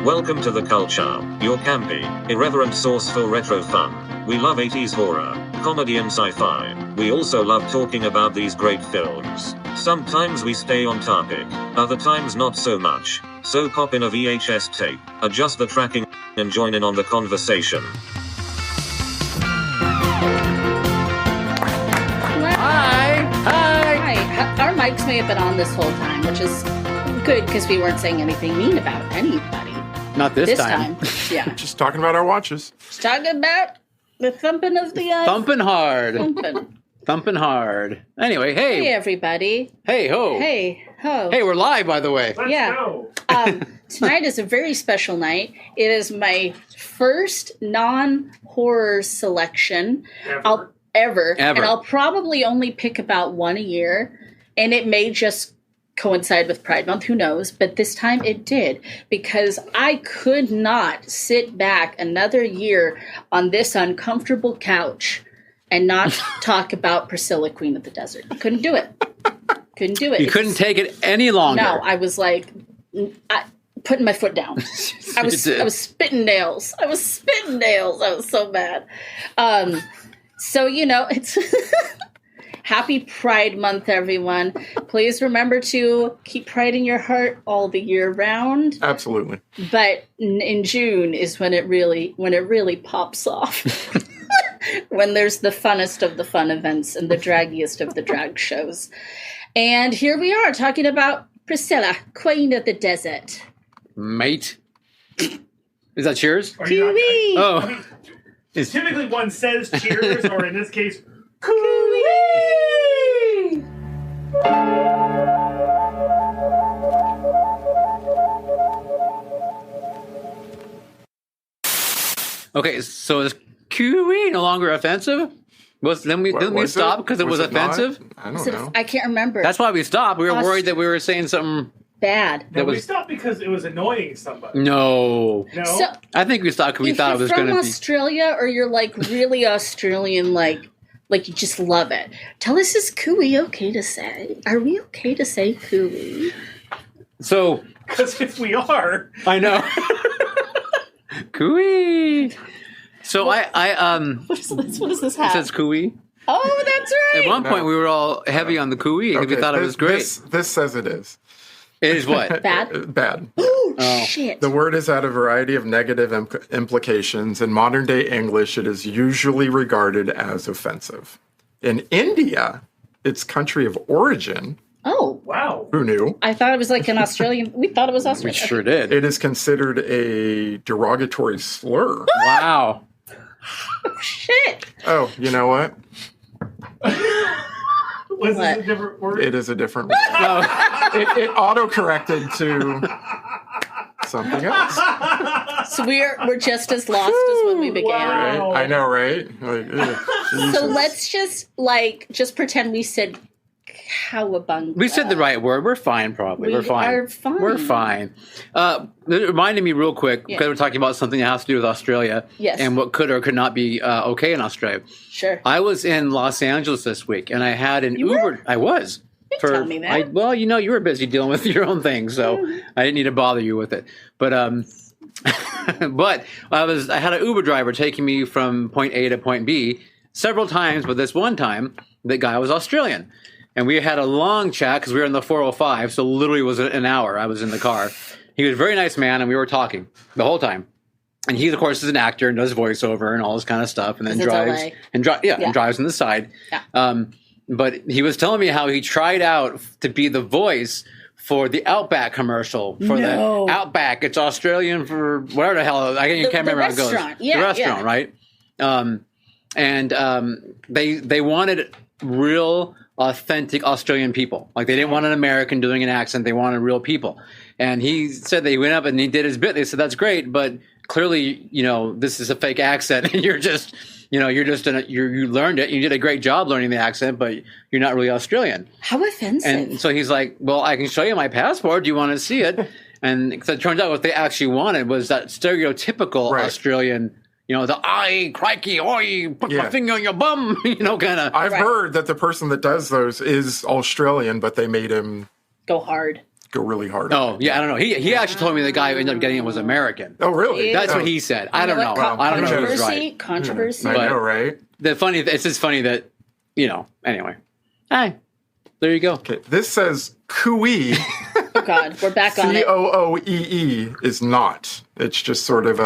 Welcome to the culture, your campy, irreverent source for retro fun. We love 80s horror, comedy and sci-fi. We also love talking about these great films. Sometimes we stay on topic, other times not so much. So pop in a VHS tape, adjust the tracking, and join in on the conversation. Hi. Our mics may have been on this whole time, which is good because we weren't saying anything mean about anybody. Not this time. Yeah. Just talking about our watches. Just talking about the thumping of the Thumping hard. Thumping. Thumping hard. Anyway, hey. Hey, everybody. Hey, ho. Hey, ho. Hey, we're live, by the way. Let's go. Tonight is a very special night. It is my first non-horror selection. Ever. And I'll probably only pick about one a year. And it may just coincide with Pride Month, who knows? But this time it did, because I could not sit back another year on this uncomfortable couch and not talk about Priscilla, Queen of the Desert. Couldn't do it. You couldn't take it any longer. No, I was like, putting my foot down. I was spitting nails. I was so bad. So, it's happy Pride Month, everyone. Please remember to keep pride in your heart all the year round. Absolutely. But in June is when it really pops off. When there's the funnest of the fun events and the draggiest of the drag shows. And here we are talking about Priscilla, Queen of the Desert. Mate. Is that cheers? Kiwi! Oh. Typically one says cheers, or in this case, Kiwi! Okay, so is Kiwi no longer offensive? Didn't we stop because it was offensive? I don't know. I can't remember. That's why we stopped. We were worried that we were saying something bad. No, we stopped because it was annoying somebody. No. So, I think we stopped because we thought it was going to be... If you're from Australia, or you're like really Australian, like you just love it, tell us, is cooey okay to say? Are we okay to say cooey? So... Because if we are... I know. Cooey. So what does this have? It says cooey. Oh, that's right. At one point, we were all heavy on the cooey because we thought it was great. This says it is. It is what? Bad? Bad. Oh, shit. The word has had a variety of negative implications. In modern-day English, it is usually regarded as offensive. In India, its country of origin... Oh. Wow. Who knew? I thought it was like an Australian... We thought it was Australian. We sure did. It is considered a derogatory slur. Wow. Oh, shit. Oh, you know what? Was this a different word? It is a different word. It auto-corrected to something else. So we're just as lost as when we began. Right? I know, right? Like, so let's just pretend we said cowabunga. We said the right word. We're fine, probably. We're fine. Are fine. We're fine. It reminded me real quick, because we're talking about something that has to do with Australia. Yes. And what could or could not be okay in Australia. Sure. I was in Los Angeles this week, and I had an Uber. Were? I was. Tell me that. Well, you were busy dealing with your own thing, so I didn't need to bother you with it. But but I had an Uber driver taking me from point A to point B several times, but this one time, the guy was Australian. And we had a long chat because we were in the 405, so literally it was an hour I was in the car. He was a very nice man, and we were talking the whole time. And he, of course, is an actor and does voiceover and all this kind of stuff, and then drives and drives on the side. Yeah. But he was telling me how he tried out to be the voice for the Outback commercial. For the Outback, it's Australian for whatever the hell. I can't remember how it goes. Yeah, the restaurant, right? They wanted real, authentic Australian people. Like, they didn't want an American doing an accent. They wanted real people. And he said that he went up and he did his bit. They said, that's great, but clearly, this is a fake accent, and you learned it. You did a great job learning the accent, but you're not really Australian. How offensive. And so he's like, well, I can show you my passport. Do you want to see it? And it turns out what they actually wanted was that stereotypical Australian, the "aye, crikey, oi, put my finger on your bum," kind of. I've heard that the person that does those is Australian, but they made him go hard. go really hard. Oh, yeah, I don't know. He actually told me the guy who ended up getting it was American. Oh, really? That's what he said. I don't know. I don't know who's right. Controversy. I know, right? It's just funny that, anyway. Hi. There you go. Okay, this says Cooee. Oh, God, we're back on it. Cooee is not. It's just sort of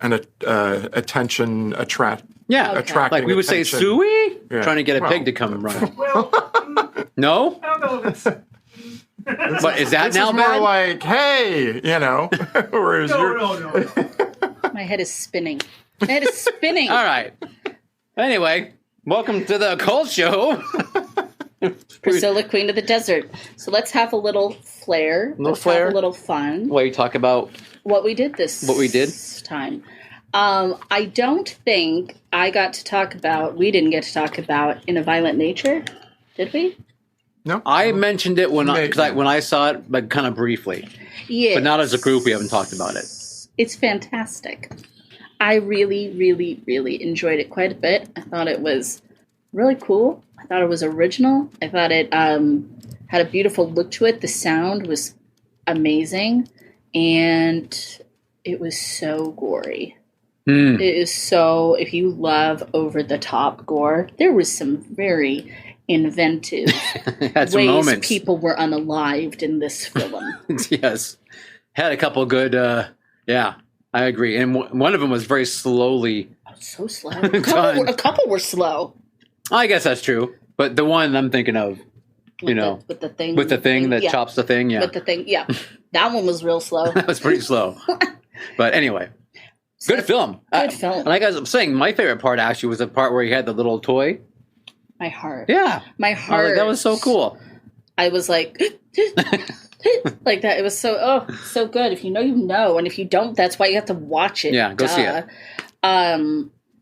an attention attracting. Like we would say suey? Yeah. Trying to get a pig to come and run. Well, No? I don't know if it's... But is that This now is more bad? like, hey, whereas No. My head is spinning. My head is spinning. All right. Anyway, welcome to the Cult Show. Priscilla, Queen of the Desert. So let's have a little flair. Let's have a little fun. Well, you talk about what we did this time. I don't think we didn't get to talk about In a Violent Nature, did we? No. I mentioned it when I saw it, but kind of briefly. Yes. But not as a group. We haven't talked about it. It's fantastic. I really, really, really enjoyed it quite a bit. I thought it was really cool. I thought it was original. I thought it had a beautiful look to it. The sound was amazing. And it was so gory. It is so, if you love over-the-top gore, there was some very inventive ways people were unalived in this film. Yes. Had a couple good, I agree. And one of them was very slowly. So slow. A couple were slow. I guess that's true. But the one I'm thinking of, with the thing that chops the thing, with the thing, that one was real slow. That was pretty slow. But anyway, good film. Good film. Like I was saying, my favorite part actually was the part where he had the little toy. My heart. Yeah, my heart. That was so cool. I was like, like that. It was so good. If you know, you know, and if you don't, that's why you have to watch it. Yeah, go see it.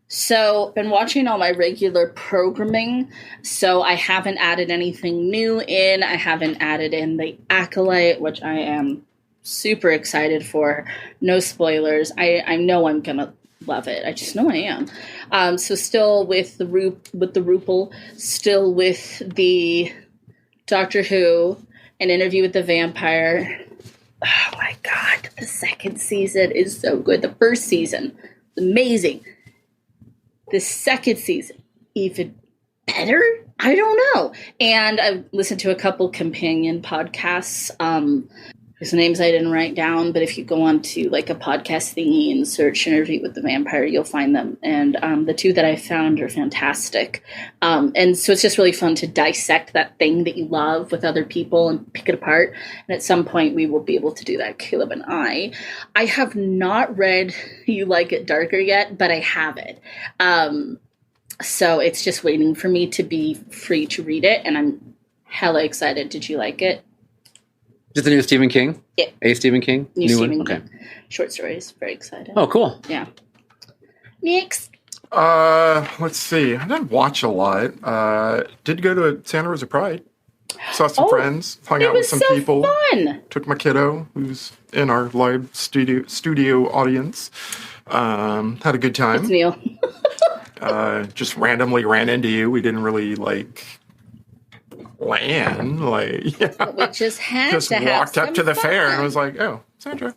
So been watching all my regular programming, so I haven't added anything new in. I haven't added in The Acolyte, which I am super excited for. No spoilers. I know I'm gonna love it. I just know I am. So still with the Rupel, still with the Doctor Who, An Interview with the Vampire. Oh my God, the second season is so good. The first season, amazing. The second season, even better? I don't know. And I've listened to a couple companion podcasts. Whose names I didn't write down, but if you go on to like a podcast thingy and search Interview with the Vampire, you'll find them. And the two that I found are fantastic. And so it's just really fun to dissect that thing that you love with other people and pick it apart. And at some point we will be able to do that, Caleb and I. I have not read You Like It Darker yet, but I have it. So it's just waiting for me to be free to read it. And I'm hella excited. Did you like it? Is it the new Stephen King? Yeah. A Stephen King? New Stephen one? King. Okay. Short stories. Very excited. Oh, cool. Yeah. Next. Let's see. I didn't watch a lot. Did go to Santa Rosa Pride. Saw some friends. Hung out with some people. Fun. Took my kiddo, who's in our live studio audience. Had a good time. It's Neil. Just randomly ran into you. We didn't really land, we just had just to walked up to the fair and was like, oh, Sandra.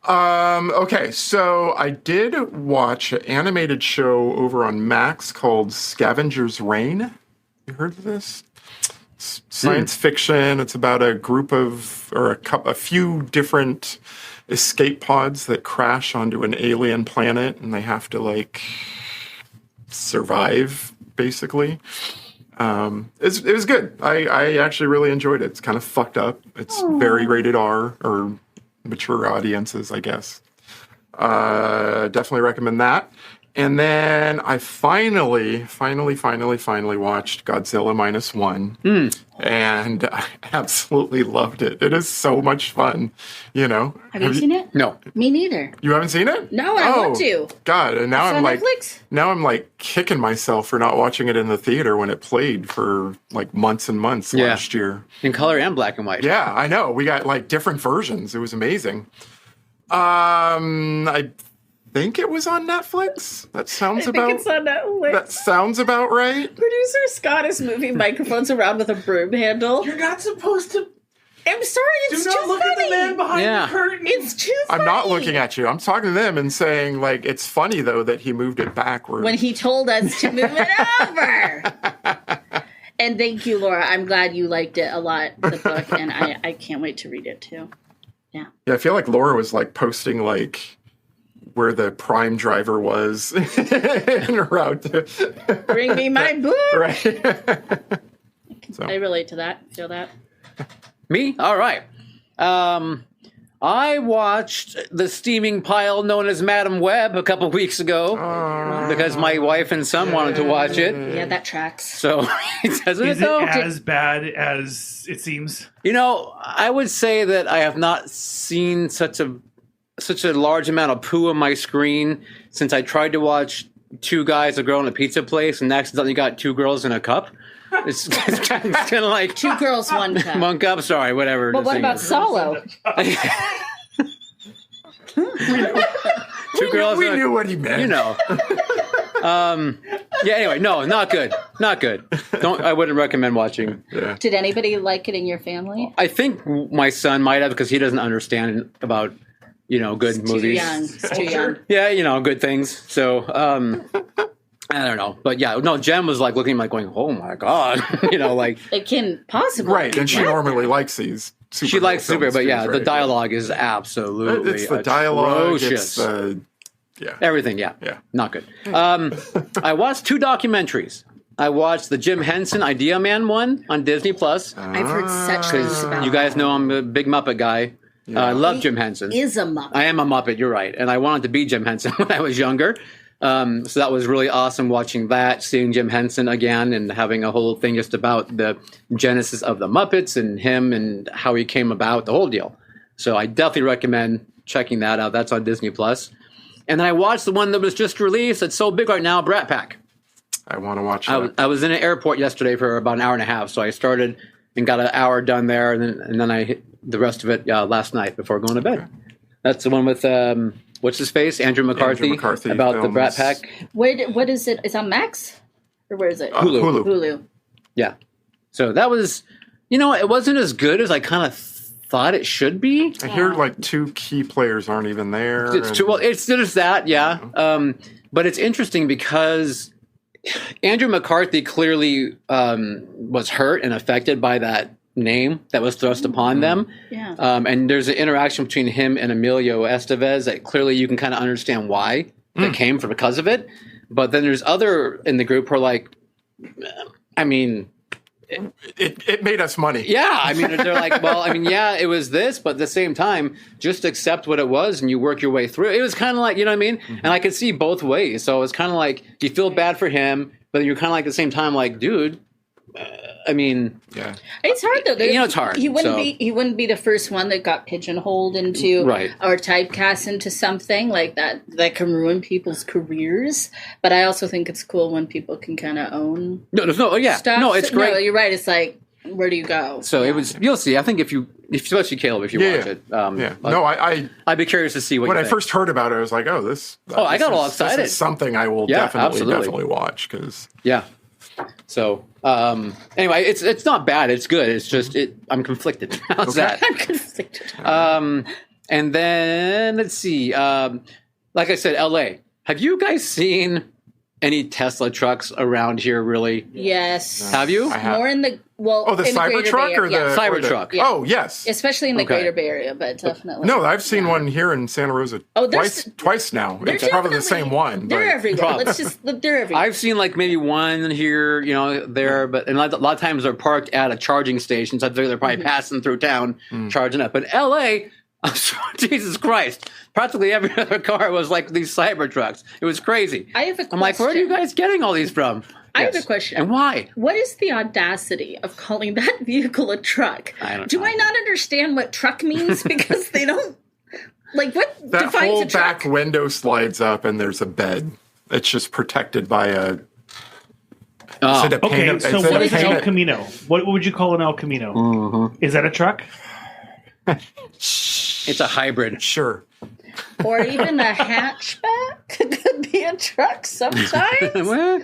Okay, so I did watch an animated show over on Max called Scavenger's Reign. You heard of this? Science fiction. It's about a group of, or a few different escape pods that crash onto an alien planet, and they have to survive, basically. It was good. I actually really enjoyed it. It's kind of fucked up. It's very rated R, or mature audiences, I guess. Definitely recommend that. And then I finally watched Godzilla -1. And I absolutely loved it. It is so much fun, Have you seen it? No. Me neither. You haven't seen it? No, I want to. God, and now It's on Netflix? Now I'm kicking myself for not watching it in the theater when it played for months and months last year. In color and black and white. Yeah, I know. We got different versions. It was amazing. I think it was on Netflix. That sounds I think it's on Netflix. That sounds about right. Producer Scott is moving microphones around with a broom handle. You're not supposed to. I'm sorry, it's Do too not look funny. at the man behind the curtain. It's too funny. I'm not looking at you. I'm talking to them and saying, like, it's funny, though, that he moved it backward. When he told us to move it over. And thank you, Laura. I'm glad you liked it a lot, the book, and I can't wait to read it, too. Yeah. Yeah, I feel like Laura was, like, posting, like, where the Prime driver was en route to... Bring me my book. Right. I relate to that. Feel that. Me? All right. I watched the steaming pile known as Madam Web a couple weeks ago because my wife and son wanted to watch it. Yeah, that tracks. So, doesn't Is it though? it as bad as it seems? You know, I would say that I have not seen such a large amount of poo on my screen since I tried to watch Two Guys, a Girl, in a Pizza Place and accidentally got Two Girls in a Cup. It's kind of like Two girls, one cup. One cup, sorry, whatever. But what about Solo? Two girls. We knew what he meant. You know. Yeah. Anyway, no, not good. Not good. I wouldn't recommend watching. Yeah. Did anybody like it in your family? I think my son might have because he doesn't understand about good movies. It's too young. Yeah, good things. So I don't know, but yeah, no. Jen was like looking at me like going, "Oh my god," like it can possibly right. And she normally likes these. She likes super, but yeah, right? the dialogue is absolutely it's the dialogue. atrocious. It's everything. Yeah, not good. I watched 2 documentaries. I watched the Jim Henson Idea Man one on Disney Plus. I've heard such things about you guys know I'm a big Muppet guy. Yeah. I love Jim Henson. Is a Muppet. I am a Muppet. You're right, and I wanted to be Jim Henson when I was younger. So that was really awesome watching that, seeing Jim Henson again and having a whole thing just about the genesis of the Muppets and him and how he came about, the whole deal. So I definitely recommend checking that out. That's on Disney Plus. And then I watched the one that was just released that's so big right now, Brat Pack. I want to watch that. I was in an airport yesterday for about an hour and a half, so I started and got an hour done there, and then I hit the rest of it last night before going to bed. Okay. That's the one with... what's his face? Andrew McCarthy about films. the Brat Pack. What is it? It's on Max? Or where is it? Hulu. Yeah. So that was, it wasn't as good as I kind of thought it should be. I hear like 2 key players aren't even there. It's just that, yeah. But it's interesting because Andrew McCarthy clearly was hurt and affected by that name that was thrust upon them. Yeah. And there's an interaction between him and Emilio Estevez that clearly you can kind of understand why that came from because of it. But then there's other in the group who are like, I mean... It made us money. Yeah. I mean, they're like, well, I mean, yeah, it was this, but at the same time, just accept what it was and you work your way through. It was kind of like, you know what I mean? Mm-hmm. And I could see both ways. So it's kind of like, you feel bad for him, but you're kind of like at the same time, like, dude, I mean, yeah, it's hard though. It's hard. He wouldn't be the first one that got pigeonholed into or typecast into something like that can ruin people's careers. But I also think it's cool when people can kind of own stuff. No, it's great. No, you're right. It's like, where do you go? So it was. You'll see. I think especially Caleb, if you watch it. I'd be curious to see what. When you I think. first heard about it, I was like, oh, this. I got all excited. This is something I will definitely watch because. Yeah. So anyway, it's not bad. It's good. It's just I'm conflicted. How's that? I'm conflicted. And then let's see. Like I said, L.A. Have you guys seen any Tesla trucks around here? Really? Yes. Have you? More in the the Cybertruck or the Cybertruck? Yeah. Oh, yes. Especially in the Greater Bay Area, but definitely. No, I've seen one here in Santa Rosa twice now. It's probably the same one. They're everywhere. They're everywhere. I've seen like maybe one here, there, but and a lot of times they're parked at a charging station, so they're probably passing through town charging up. But L.A., Jesus Christ, practically every other car was like these Cybertrucks. It was crazy. I have a question. I'm like, where are you guys getting all these from? I have a question. And why? What is the audacity of calling that vehicle a truck? Do I not understand what truck means? Because they don't... Like, what that defines whole a truck? back window slides up and there's a bed. It's just protected by a... so what is El Camino? What would you call an El Camino? Mm-hmm. Is that a truck? It's a hybrid. Sure. Or even a hatchback? could be a truck sometimes.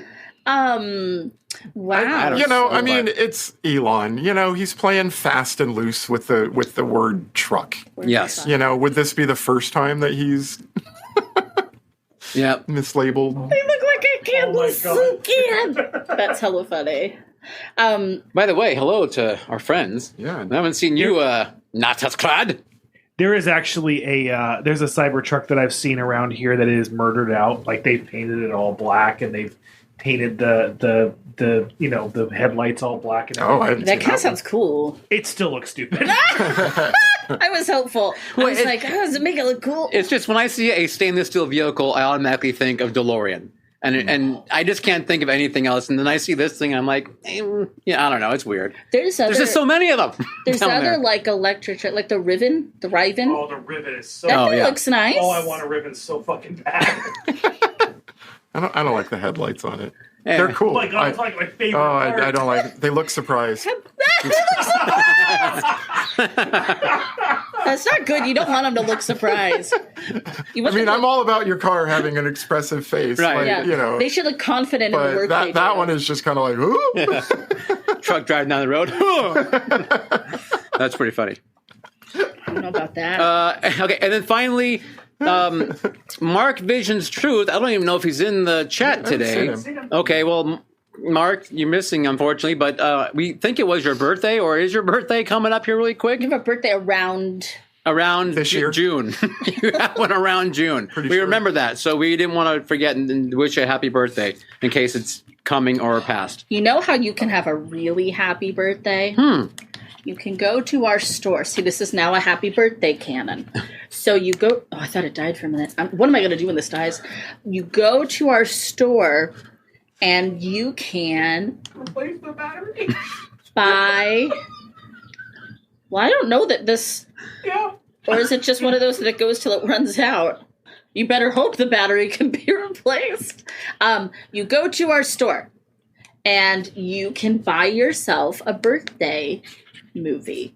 Wow. I mean, it's Elon. He's playing fast and loose with the word truck. Yes. Would this be the first time that he's mislabeled? They look like a candle can. That's hella funny. By the way, hello to our friends. Yeah. I haven't seen you not as clad. There is actually there's a Cybertruck that I've seen around here that is murdered out. Like they've painted it all black and they've painted the headlights all black. And that kind of sounds cool. It still looks stupid. I was hopeful. I was like, does it make it look cool? It's just when I see a stainless steel vehicle, I automatically think of DeLorean. And I just can't think of anything else. And then I see this thing, and I'm like, I don't know. It's weird. There's just so many of them. There's other like electric, like the Riven. Oh, the Riven is so. That thing looks nice. Oh, I want a Riven so fucking bad. I don't like the headlights on it. Yeah. They're cool. Oh my God, it's like my favorite. Oh, I don't like it. They look surprised. That's not good. You don't want them to look surprised. I'm all about your car having an expressive face. Right. Like, they should look confident in the work they do. That one is just kind of like, ooh. Yeah. Truck driving down the road. That's pretty funny. I don't know about that. Okay, and then finally, Mark Vision's Truth. I don't even know if he's in the chat today. Okay, well, Mark, you're missing, unfortunately, but we think it was your birthday, or is your birthday coming up here really quick? You have a birthday around this year? June. You have one around June. We remember that, so we didn't want to forget and wish you a happy birthday in case it's coming or past. You know how you can have a really happy birthday? You can go to our store. See, this is now a happy birthday canon. So you go... Oh, I thought it died for a minute. What am I going to do when this dies? You go to our store, and you can... Replace the battery? Buy... Well, I don't know that this... Yeah. Or is it just one of those that it goes till it runs out? You better hope the battery can be replaced. You go to our store, and you can buy yourself a birthday movie,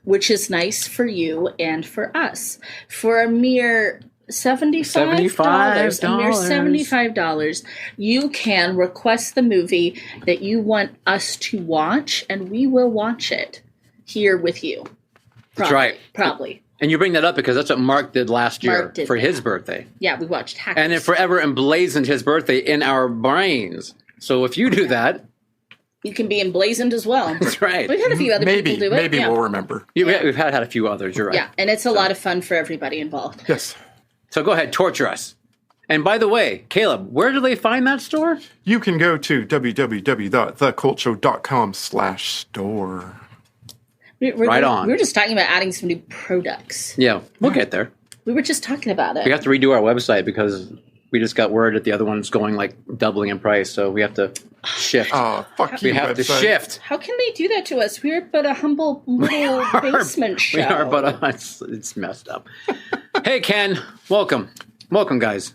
which is nice for you and for us. For a mere $75, you can request the movie that you want us to watch, and we will watch it here with you. That's right. Probably. And you bring that up because that's what Mark did last year for his birthday. Yeah, we watched Hackers. And it forever emblazoned his birthday in our brains. So if you do that... You can be emblazoned as well. That's right. We've had a few other people do it. Maybe we'll remember. We've had a few others, you're right. Yeah, and it's a lot of fun for everybody involved. Yes. So go ahead, torture us. And by the way, Caleb, where do they find that store? You can go to www.thecultshow.com/store. We were just talking about adding some new products. Yeah, we'll get there. We were just talking about it. We have to redo our website because we just got word that the other one's going like doubling in price, so we have to shift. Oh, fuck you, we have to shift. How can they do that to us? We're but a humble little basement show. We are, but it's messed up. Hey, Ken, welcome, guys.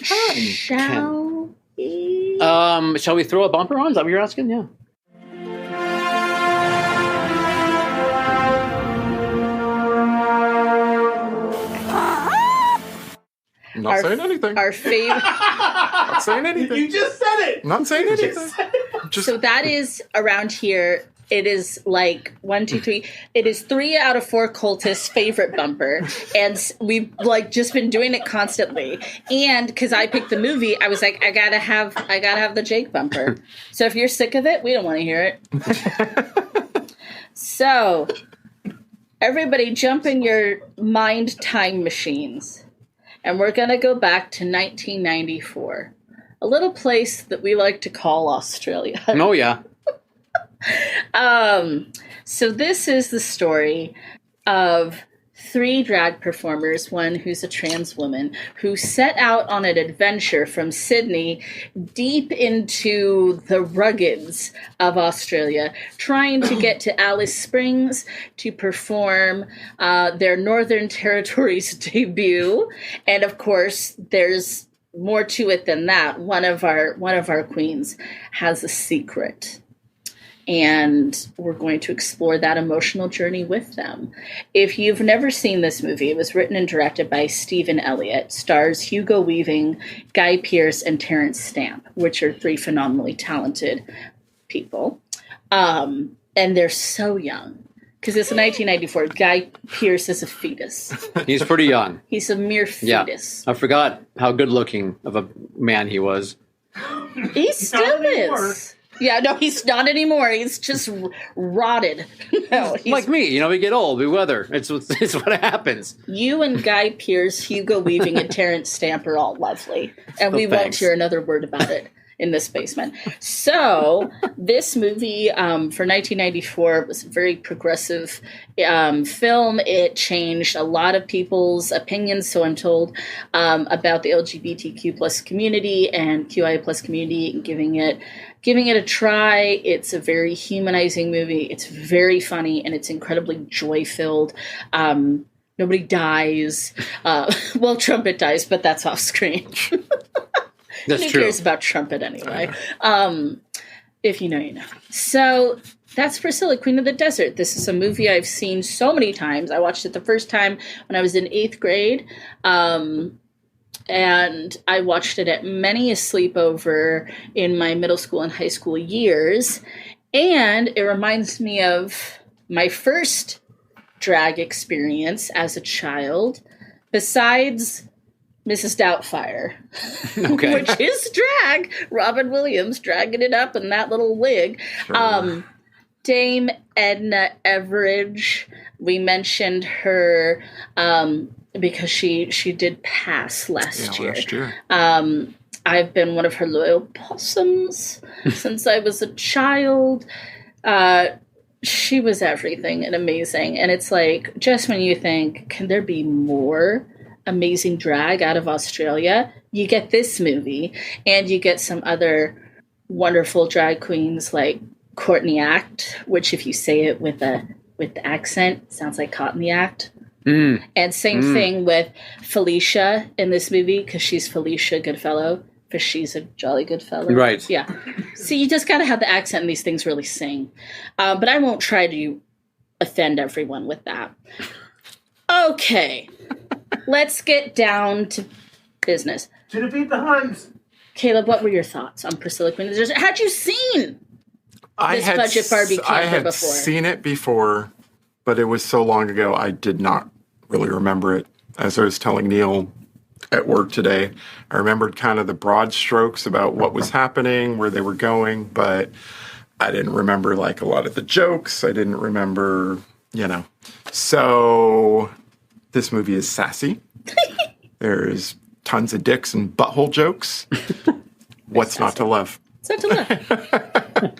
Shall we? Shall we throw a bumper on? Is that what you're asking? Yeah. Not saying anything. Our favorite. Not saying anything. You just said it. Not saying anything. So that is around here. It is like 1, 2, 3. It is 3 out of 4 cultists' favorite bumper, and we've like just been doing it constantly. And because I picked the movie, I was like, I gotta have the Jake bumper. So if you're sick of it, we don't want to hear it. So everybody, jump in your mind time machines. And we're going to go back to 1994, a little place that we like to call Australia. Oh, yeah. So this is the story of 3 drag performers, one who's a trans woman, who set out on an adventure from Sydney deep into the ruggeds of Australia, trying to get to Alice Springs to perform their Northern Territories debut. And of course, there's more to it than that. One of our queens has a secret. and we're going to explore that emotional journey with them. If you've never seen this movie, it was written and directed by Stephen Elliott, stars Hugo Weaving, Guy Pearce, and Terrence Stamp, which are 3 phenomenally talented people. And they're so young. Because it's 1994. Guy Pearce is a fetus. He's pretty young. He's a mere fetus. Yeah. I forgot how good looking of a man he was. He still is. Yeah, no, he's not anymore. He's just rotted. No, he's, like me, we get old, we weather. It's what happens. You and Guy Pearce, Hugo Weaving, and Terrence Stamp are all lovely. And we won't hear another word about it in this basement. So this movie for 1994 was a very progressive film. It changed a lot of people's opinions, so I'm told, about the LGBTQ plus community and QI plus community, and giving it a try. It's a very humanizing movie. It's very funny, and it's incredibly joy-filled. Nobody dies. Well, Trumpet dies, but that's off screen. That's Who true. cares about Trumpet anyway? If you know, you know. So that's Priscilla, Queen of the Desert. This is a movie I've seen so many times. I watched it the first time when I was in 8th grade. And I watched it at many a sleepover in my middle school and high school years. And it reminds me of my first drag experience as a child, besides Mrs. Doubtfire, Okay. which is drag. Robin Williams dragging it up in that little wig. Sure. Dame Edna Everage, we mentioned her because she did pass last year. I've been one of her loyal possums since I was a child. She was everything and amazing. And it's like, just when you think, can there be more amazing drag out of Australia? You get this movie, and you get some other wonderful drag queens like Courtney Act, which if you say it with the accent, sounds like Caught in the Act. And same thing with Felicia in this movie, because she's Felicia Goodfellow, because she's a jolly good fellow. Right. Yeah. So you just got to have the accent, and these things really sing. But I won't try to offend everyone with that. Okay. Let's get down to business. To defeat the Huns. Caleb, what were your thoughts on Priscilla, Queen of the Desert? Had you seen this budget Barbie camper I had before? seen it before, but it was so long ago I did not really remember it. As I was telling Neil at work today, I remembered kind of the broad strokes about what was happening, where they were going, but I didn't remember like a lot of the jokes. I didn't remember, So this movie is sassy. There's tons of dicks and butthole jokes. What's not to love? It's not to love.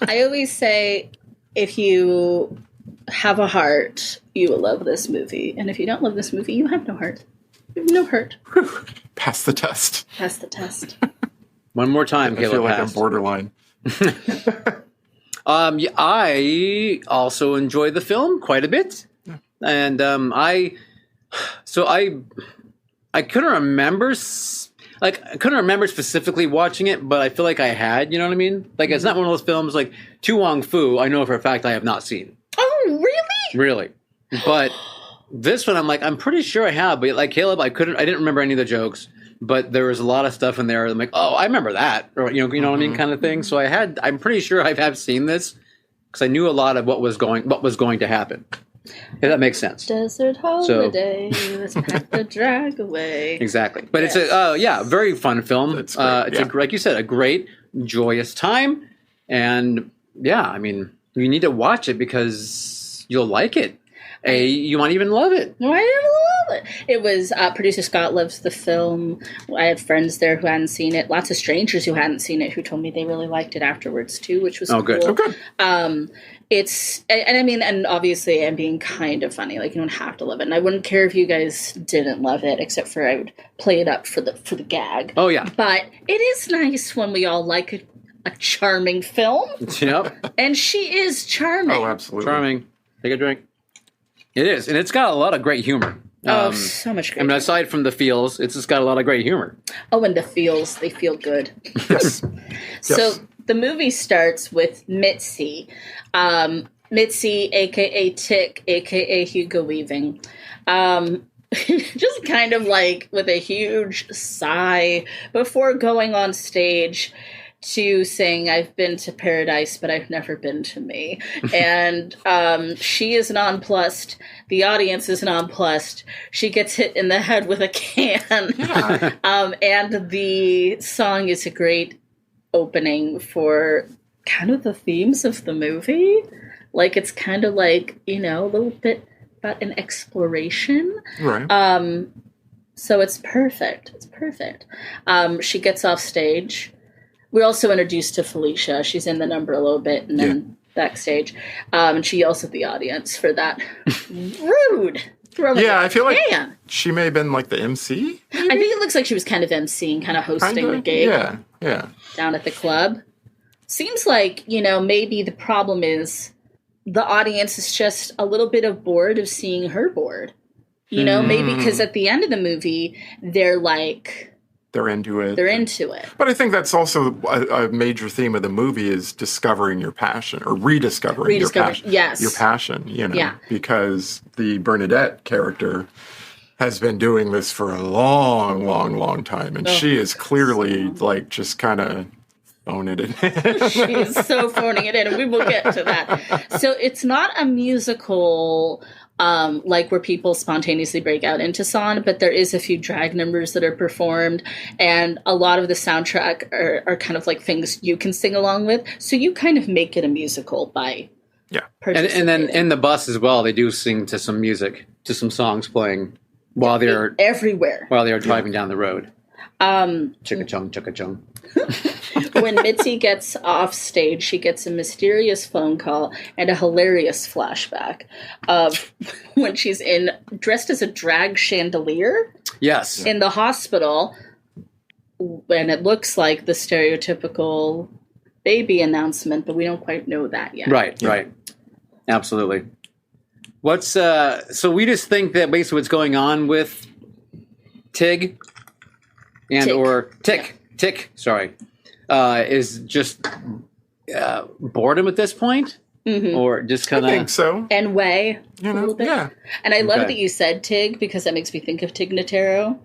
I always say, if you have a heart, you will love this movie. And if you don't love this movie, you have no heart. You have no heart. Pass the test. Pass the test. One more time, I Caleb. feel like passed. I'm borderline. I also enjoy the film quite a bit. And I couldn't remember, I couldn't remember specifically watching it, but I feel like I had, you know what I mean? Like, it's not one of those films like Tu Wong Fu, I know for a fact I have not seen. Oh, really? Really. But this one, I'm pretty sure I have, but like Caleb, I didn't remember any of the jokes, but there was a lot of stuff in there. I'm like, oh, I remember that, or you know what I mean, kind of thing. So I'm pretty sure I have seen this because I knew a lot of what was going to happen. If that makes sense. Desert holiday, let's pack the drag away. Exactly. But it's a very fun film. It's great, like you said, a great, joyous time. And you need to watch it because you'll like it. You might even love it. No, I didn't love it. It was producer Scott loves the film. I had friends there who hadn't seen it. Lots of strangers who hadn't seen it who told me they really liked it afterwards too, which was cool. Good. Oh, good. And obviously I'm being kind of funny. Like, you don't have to love it. And I wouldn't care if you guys didn't love it, except for I would play it up for the gag. Oh, yeah. But it is nice when we all like a charming film. Yep. And she is charming. Oh, absolutely. Charming. Take a drink. It is. And it's got a lot of great humor. So much great. aside from the feels, it's just got a lot of great humor. Oh, and the feels, they feel good. Yes. So the movie starts with Mitzi. Mitzi, a.k.a. Tick, a.k.a. Hugo Weaving. Just kind of like with a huge sigh before going on stage to sing I've been to paradise, but I've never been to me. And she is nonplussed. The audience is nonplussed. She gets hit in the head with a can. Yeah. And the song is a great opening for kind of the themes of the movie. Like, it's kind of like, a little bit about an exploration. Right. So it's perfect. It's perfect. She gets off stage. We're also introduced to Felicia. She's in the number a little bit and then backstage. And she yells at the audience for that rude throwing. Yeah, I feel like she may have been like the MC. Maybe? I think it looks like she was kind of emceeing, kind of hosting the gig. Yeah. Down at the club. Seems like, maybe the problem is the audience is just a little bit bored of seeing her bored. Maybe because at the end of the movie, they're like... They're into it. They're into it. But I think that's also a major theme of the movie is discovering your passion or rediscovering your passion. Yes. Your passion, because the Bernadette character has been doing this for a long, long, long time. And she is clearly like just kind of phoning it in. She's so phoning it in, and we will get to that. So it's not a musical... like where people spontaneously break out into song, but there is a few drag numbers that are performed, and a lot of the soundtrack are kind of like things you can sing along with. So you kind of make it a musical by and then in the bus as well, they do sing to some music, to some songs playing while they're everywhere while they are driving down the road. Chicka chung, chicka chung. When Mitzi gets off stage, she gets a mysterious phone call and a hilarious flashback of when she's dressed as a drag chandelier. Yes. In the hospital, and it looks like the stereotypical baby announcement, but we don't quite know that yet. Right. Absolutely. So we just think that basically what's going on with Tig or Tick, sorry. Is just boredom at this point? Mm-hmm. Or just kind of... I think so. And way, a little bit. Yeah. And I love that you said Tig, because that makes me think of Tig Notaro,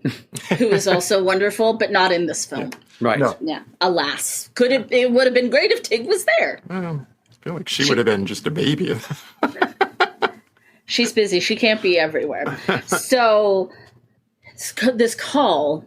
who is also wonderful, but not in this film. Right. No. Yeah. Alas. It would have been great if Tig was there. I feel like she would have been just a baby. She's busy. She can't be everywhere. So this call...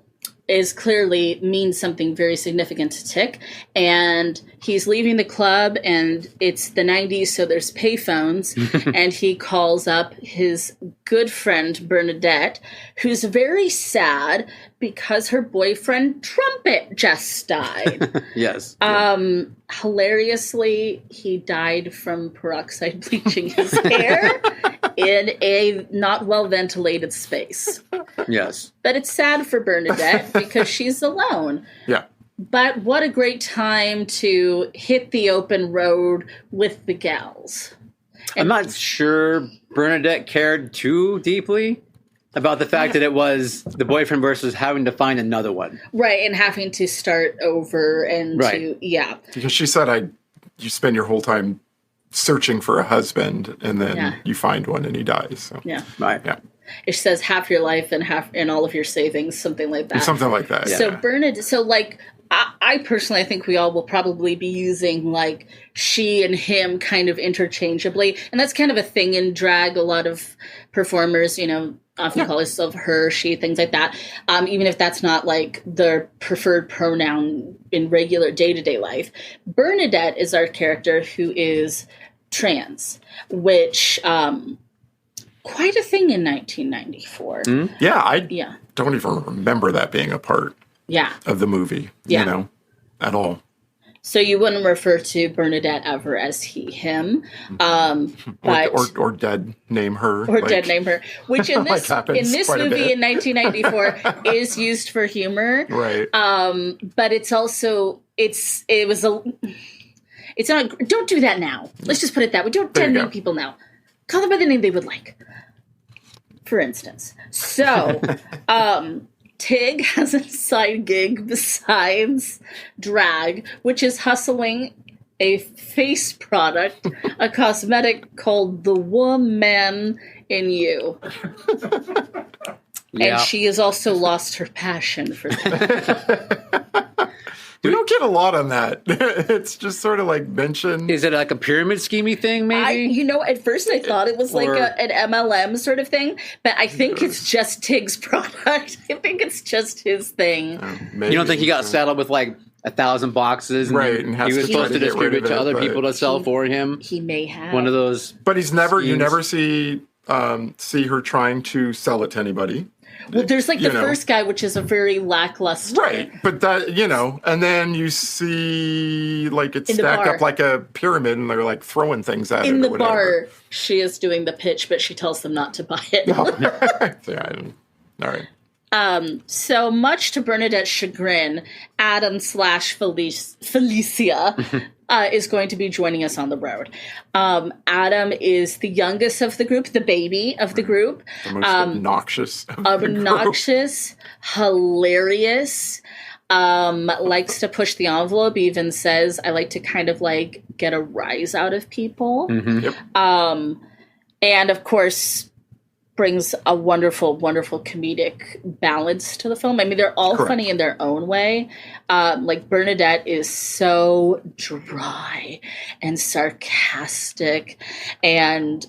clearly means something very significant to Tick, and he's leaving the club, and it's the 90s, so there's payphones, and he calls up his good friend Bernadette, who's very sad because her boyfriend Trumpet just died. Yes. Hilariously, he died from peroxide bleaching his hair in a not well ventilated space. Yes. But it's sad for Bernadette because she's alone. Yeah. But what a great time to hit the open road with the gals. I'm not sure Bernadette cared too deeply about the fact that it was the boyfriend versus having to find another one. Right, and having to start over and Because she said you spend your whole time searching for a husband, and then you find one and he dies. So. Yeah. Right. Yeah. It says half your life and all of your savings, something like that. Something like that. So Bernadette, I personally, I think we all will probably be using like she and him kind of interchangeably, and that's kind of a thing in drag. A lot of performers, often call themselves her, she, things like that. Even if that's not like their preferred pronoun in regular day-to-day life. Bernadette is our character who is trans, which quite a thing in 1994. Mm-hmm. Yeah, I don't even remember that being a part of the movie, at all. So you wouldn't refer to Bernadette ever as he, him. But, or dead name her. Or dead name her. Which in this movie in 1994 is used for humor. Right. But it's also, don't do that now. Let's just put it that way. Don't dead name people now. Call them by the name they would like. For instance. So, Tig has a side gig besides drag, which is hustling a face product, a cosmetic called The Woman in You. And she has also lost her passion for that. We don't get a lot on that. It's just sort of like mentioned. Is it like a pyramid schemey thing, maybe? At first I thought it was like an MLM sort of thing, but I think it's just Tig's product. I think it's just his thing. You don't think he got saddled with like 1,000 boxes? And right. And he was supposed to distribute to other people to sell for him? He may have. One of those. But you never see her trying to sell it to anybody. Well, there's like the first guy, which is a very lackluster. Right. But that, and then you see like it's stacked up like a pyramid and they're like throwing things at it. In the bar, she is doing the pitch, but she tells them not to buy it. All right. So much to Bernadette's chagrin, Adam / Felicia is going to be joining us on the road. Adam is the youngest of the group, the baby of the group. The most obnoxious of the obnoxious, hilarious, likes to push the envelope, even says, I like to kind of like get a rise out of people. Mm-hmm. Yep. And of course, brings a wonderful, wonderful comedic balance to the film. I mean, they're all funny in their own way. Like Bernadette is so dry and sarcastic, and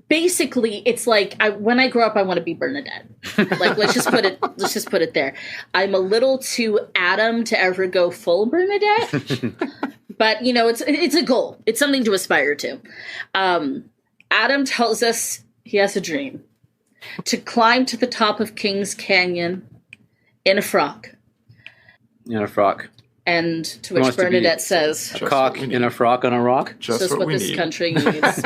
basically, it's like when I grow up, I want to be Bernadette. Like let's just put it there. I'm a little too Adam to ever go full Bernadette, but it's a goal. It's something to aspire to. Adam tells us he has a dream to climb to the top of Kings Canyon in a frock. In a frock. And to which Bernadette says, a cock in a frock on a rock? Just what this country needs.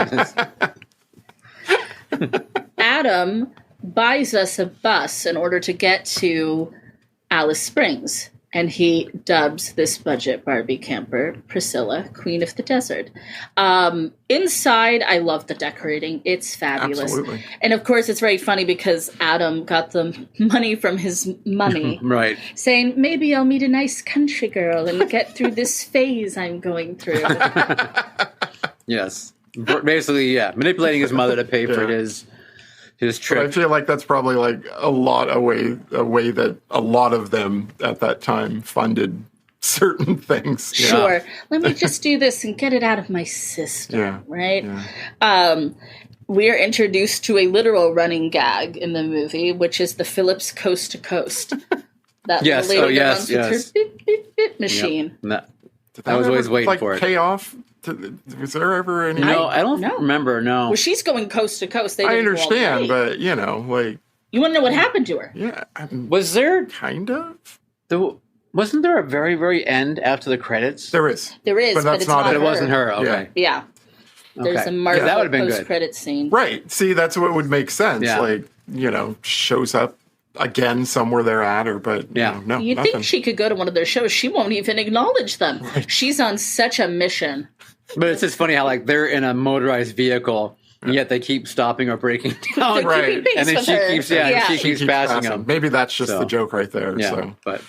Adam buys us a bus in order to get to Alice Springs. And he dubs this budget Barbie camper Priscilla, Queen of the Desert. Inside, I love the decorating. It's fabulous. Absolutely. And of course, it's very funny because Adam got the money from his mummy. Right. Saying, maybe I'll meet a nice country girl and get through this phase I'm going through. Yes. Basically, manipulating his mother to pay for his trip. But I feel like that's probably like a way that a lot of them at that time funded certain things. Sure. Let me just do this and get it out of my system, right? Yeah. We are introduced to a literal running gag in the movie, which is the Phillips Coast to Coast. That lady runs with her beep, beep, beep machine. Yep. I was always waiting for it. Pay off? Was there ever any? No, I don't remember. No. Well, she's going coast to coast. I understand, but you want to know what happened to her? Yeah. Was there kind of? Wasn't there a very, very end after the credits? There is, but it's not her. But it wasn't her. Okay. Yeah. There's a Marvel that would have been post-credit scene. Right. See, that's what would make sense. Yeah. Like, shows up again somewhere they're at her, but no, you'd nothing. think she could go to one of their shows. She won't even acknowledge them. Right. She's on such a mission. But it's just funny how like they're in a motorized vehicle, and yet they keep stopping or breaking down. Right. And then she keeps passing them. Maybe that's just the joke right there. Yeah, so. But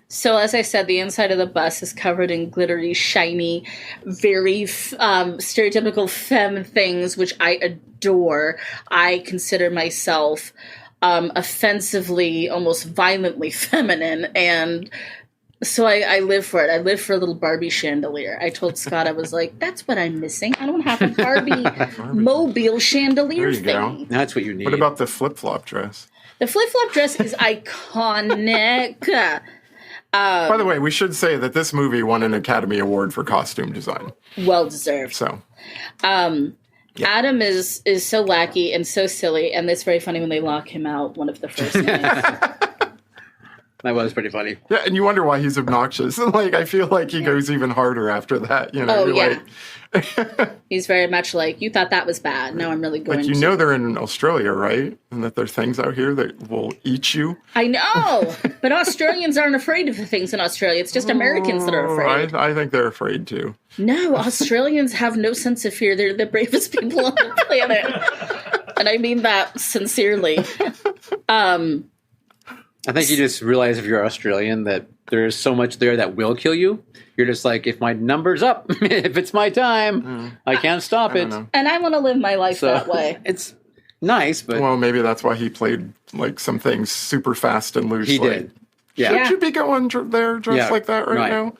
so as I said, the inside of the bus is covered in glittery, shiny, very stereotypical femme things, which I adore. I consider myself offensively, almost violently feminine, and so I live for it. I live for a little Barbie chandelier. I told Scott, I was like, that's what I'm missing. I don't have a Barbie mobile chandelier thing. Go. That's what you need. What about the flip-flop dress? The flip-flop dress is iconic. By the way, we should say that this movie won an Academy Award for costume design. Well deserved. So, Adam is so wacky and so silly, and it's very funny when they lock him out one of the first nights. That was pretty funny. Yeah, and you wonder why he's obnoxious. Like, I feel like he goes even harder after that. He's very much like, you thought that was bad. Now I'm really going to. They're in Australia, right? And that there are things out here that will eat you. I know, but Australians aren't afraid of the things in Australia. It's just Americans that are afraid. I think they're afraid too. No, Australians have no sense of fear. They're the bravest people on the planet. And I mean that sincerely. I think you just realize if you're Australian that there is so much there that will kill you. You're just like, if my number's up, if it's my time, I can't stop it. And I want to live my life that way. It's nice, but... Well, maybe that's why he played like some things super fast and loose. He did. Yeah. Should you be going there dressed like that right now?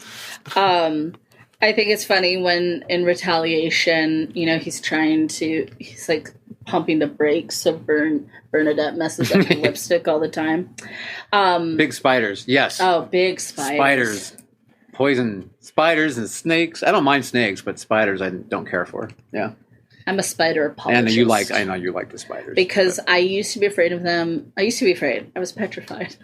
I think it's funny when in retaliation, he's like pumping the brakes so Bernadette messes up the lipstick all the time. Big spiders, yes. Oh, big spiders. Spiders. Poison spiders and snakes. I don't mind snakes, but spiders I don't care for. Yeah. I'm a spider apologist. And I know you like the spiders. Because I used to be afraid of them. I was petrified.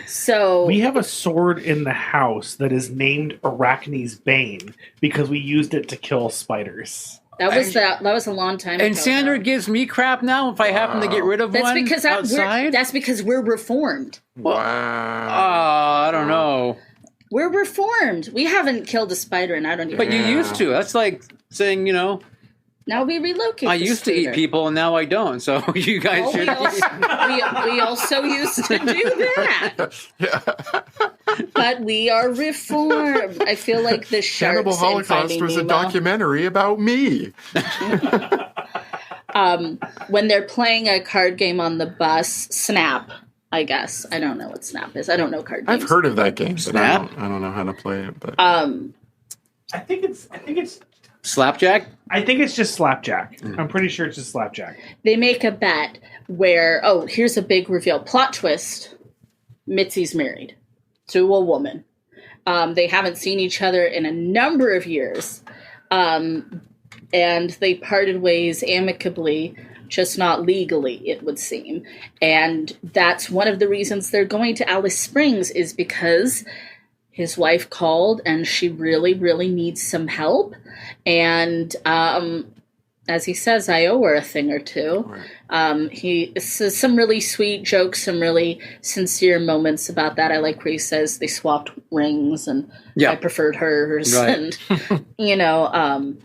So we have a sword in the house that is named Arachne's Bane because we used it to kill spiders. That was a long time ago. And Sandra gives me crap now if I happen to get rid of one outside? That's because we're reformed. Wow. I don't know. We're reformed. We haven't killed a spider and I don't even But you used to. That's like saying, Now we relocate. I used to eat people and now I don't. So you guys should. We also used to do that. But we are reformed. I feel like the sharks Cannibal Holocaust was a documentary about me. When they're playing a card game on the bus, Snap, I guess. I don't know what Snap is. I don't know card games. I've heard of that game. Snap? I don't know how to play it. But I think it's Slapjack? I think it's just Slapjack. I'm pretty sure it's just Slapjack. They make a bet where, here's a big reveal. Plot twist. Mitzi's married to a woman. They haven't seen each other in a number of years. And they parted ways amicably, just not legally, it would seem. And that's one of the reasons they're going to Alice Springs is because his wife called and she really, really needs some help. And as he says, I owe her a thing or two. Right. He says some really sweet jokes, some really sincere moments about that. I like where he says they swapped rings and I preferred hers. Right. And,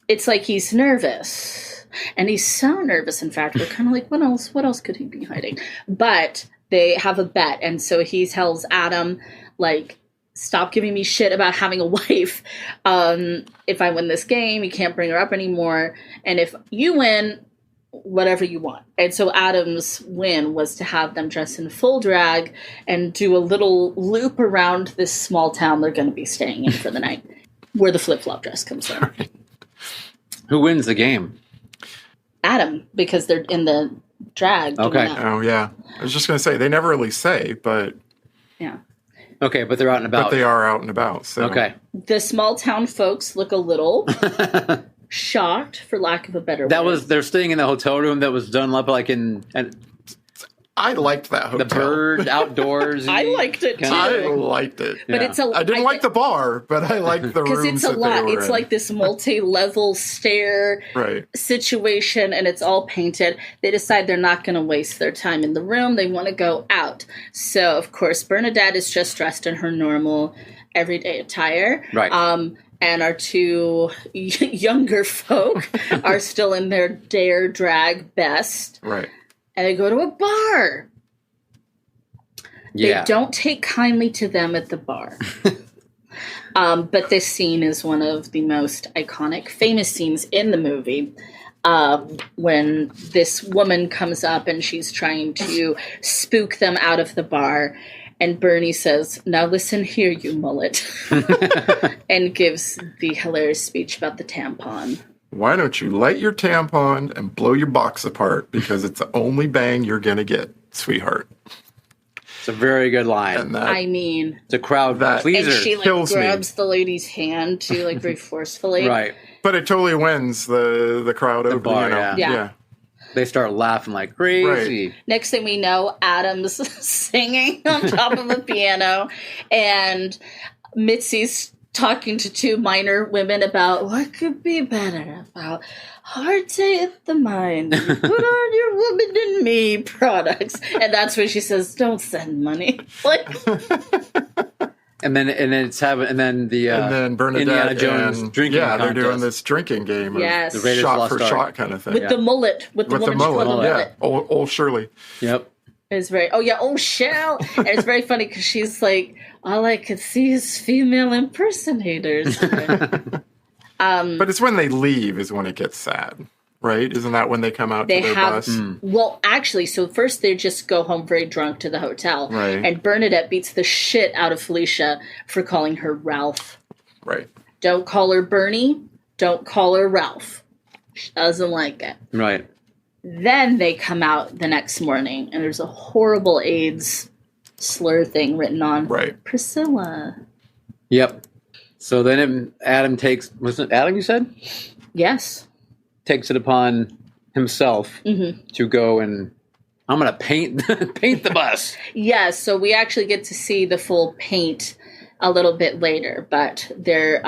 it's like he's nervous. And he's so nervous, in fact. We're kind of like, what else could he be hiding? But they have a bet. And so he tells Adam, like, stop giving me shit about having a wife. If I win this game, you can't bring her up anymore. And if you win, whatever you want. And so Adam's win was to have them dress in full drag and do a little loop around this small town they're going to be staying in for the night, where the flip-flop dress comes in. Who wins the game? Adam, because they're in the drag. Okay. Oh, yeah. I was just going to say, they never really say, but... Yeah. Okay, but they're out and about. But they are out and about, so... Okay. The small town folks look a little shocked, for lack of a better word. They're staying in the hotel room that was done up like in... I liked that hotel. The bird outdoors. I liked it too. I liked it. But I didn't like the bar, but I liked the rooms. Because it's a lot. It's in. like this multi-level stair situation, and it's all painted. They decide they're not going to waste their time in the room. They want to go out. So, of course, Bernadette is just dressed in her normal everyday attire. Right. And our two younger folk are still in their dare drag best. Right. And they go to a bar. Yeah. They don't take kindly to them at the bar. But this scene is one of the most iconic, famous scenes in the movie. When this woman comes up and she's trying to spook them out of the bar. And Bernie says, now listen here, you mullet. And gives the hilarious speech about the tampon. Why don't you light your tampon and blow your box apart? Because it's the only bang you're going to get, sweetheart. It's a very good line. It's a crowd pleaser. And she grabs the lady's hand too, like very forcefully. Right. But it totally wins the crowd over. Bar, yeah. They start laughing like crazy. Right. Next thing we know, Adam's singing on top of a piano, and Mitzi's talking to two minor women about what could be better, about hard to hit the mind, put on your Woman in Me products. And that's when she says, don't send money. Like, and then Bernadette Indiana Jones drinking contest. They're doing this drinking game. Yes. Shot for shot kind of thing. With the mullet. With the woman. mullet. Yeah. Old Shirley. Yep. It's very, Shell. And it's very funny because she's like, all I could see is female impersonators. But it's when they leave is when it gets sad, right? Isn't that when they come out to their bus? Well, actually, so first they just go home very drunk to the hotel. Right. And Bernadette beats the shit out of Felicia for calling her Ralph. Right. Don't call her Bernie. Don't call her Ralph. She doesn't like it. Right. Then they come out the next morning, and there's a horrible AIDS slur thing written on Priscilla. Yep. So then Adam takes... Was it Adam, you said? Yes. Takes it upon himself to go and... I'm going to paint the bus. Yes, so we actually get to see the full paint a little bit later, but they're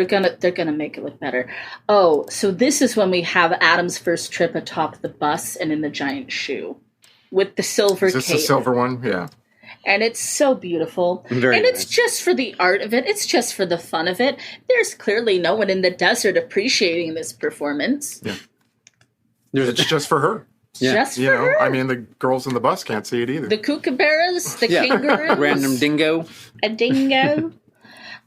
gonna make it look better. Oh, so this is when we have Adam's first trip atop the bus and in the giant shoe with the silver cape. Is this the silver one? Yeah. And it's so beautiful. Very It's nice. just for the art of it. It's just for the fun of it. There's clearly no one in the desert appreciating this performance. Yeah. It's just for her. Yeah. Just for her. I mean, the girls in the bus can't see it either. The kookaburras, the kangaroos. Random dingo. A dingo.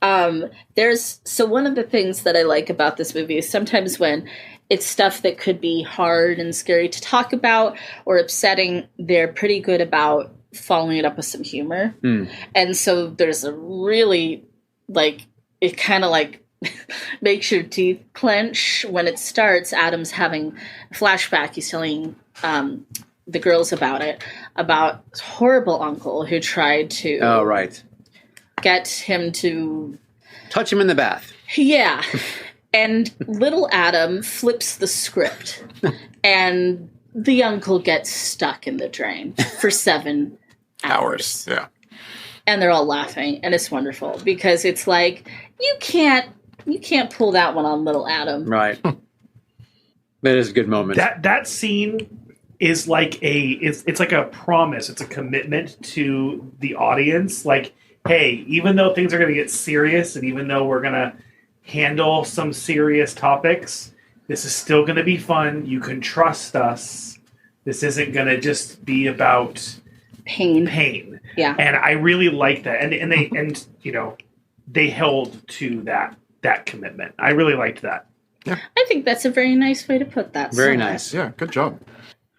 So one of the things that I like about this movie is sometimes when it's stuff that could be hard and scary to talk about or upsetting, they're pretty good about following it up with some humor. And so there's a really, it kind of makes your teeth clench when it starts. Adam's having a flashback. He's telling the girls about his horrible uncle who tried to get him to touch him in the bath. Yeah. And little Adam flips the script and the uncle gets stuck in the drain for 7 hours. Yeah. And they're all laughing, and it's wonderful because it's like you can't pull that one on little Adam. Right. That is a good moment. That scene is it's like a promise. It's a commitment to the audience. Like, hey, even though things are going to get serious, and even though we're going to handle some serious topics, this is still going to be fun. You can trust us. This isn't going to just be about pain. Yeah. And I really like that. And they held to that commitment. I really liked that. Yeah. I think that's a very nice way to put that. Very nice. Yeah, good job.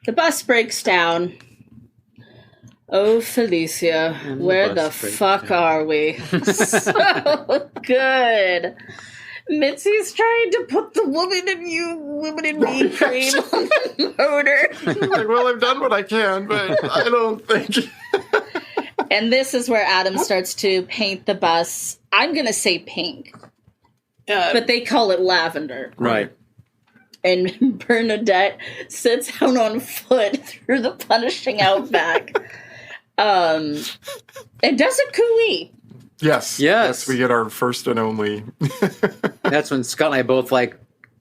The bus breaks down. Oh, Felicia, where the fuck are we? So good. Mitzi's trying to put the woman in me cream on the motor. Like, well, I've done what I can, but I don't think... And this is where Adam starts to paint the bus. I'm going to say pink. But they call it lavender. Right. And Bernadette sits out on foot through the punishing outback. And does a cooey. Yes, we get our first and only. That's when Scott and I both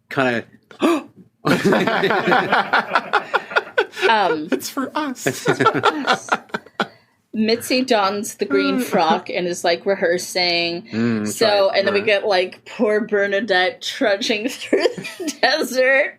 kind of. It's for us. Mitzi dons the green frock and is rehearsing. And then we get poor Bernadette trudging through the desert.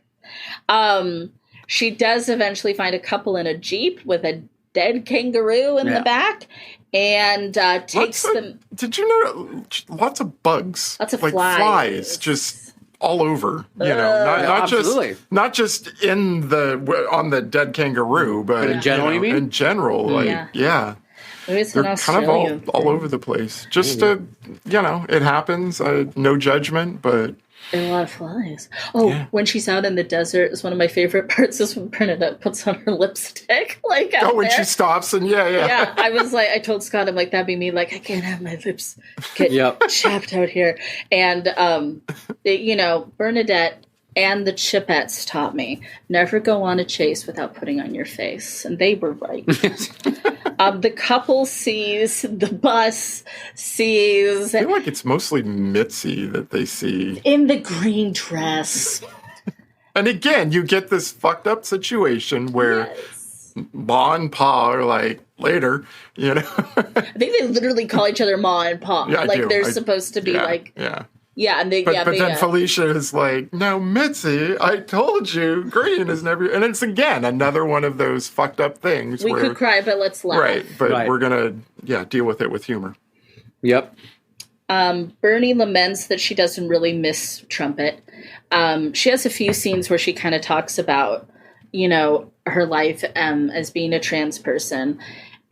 She does eventually find a couple in a Jeep with a dead kangaroo in the back and takes them. Did you know lots of bugs? Lots of flies just all over. Not just in on the dead kangaroo, but in general, you mean? In general, yeah. They're kind of all over the place. Just it happens. No judgment, but a lot of flies. When she's out in the desert, is one of my favorite parts. Is when Bernadette puts on her lipstick, when she stops and yeah. I told Scott, I'm that'd be me. I can't have my lips get chapped out here. And Bernadette and the Chipettes taught me never go on a chase without putting on your face, and they were right. The couple sees, the bus sees. I feel like it's mostly Mitzi that they see in the green dress. And again, you get this fucked up situation where Ma and Pa are later, I think they literally call each other Ma and Pa. Yeah, they're supposed to be Yeah. Yeah, and but then Felicia is like, "No, Mitzi, I told you, green is never." And it's again another one of those fucked up things. We could cry, but let's laugh. Right, but we're gonna deal with it with humor. Yep. Bernie laments that she doesn't really miss Trumpet. She has a few scenes where she kind of talks about, her life as being a trans person.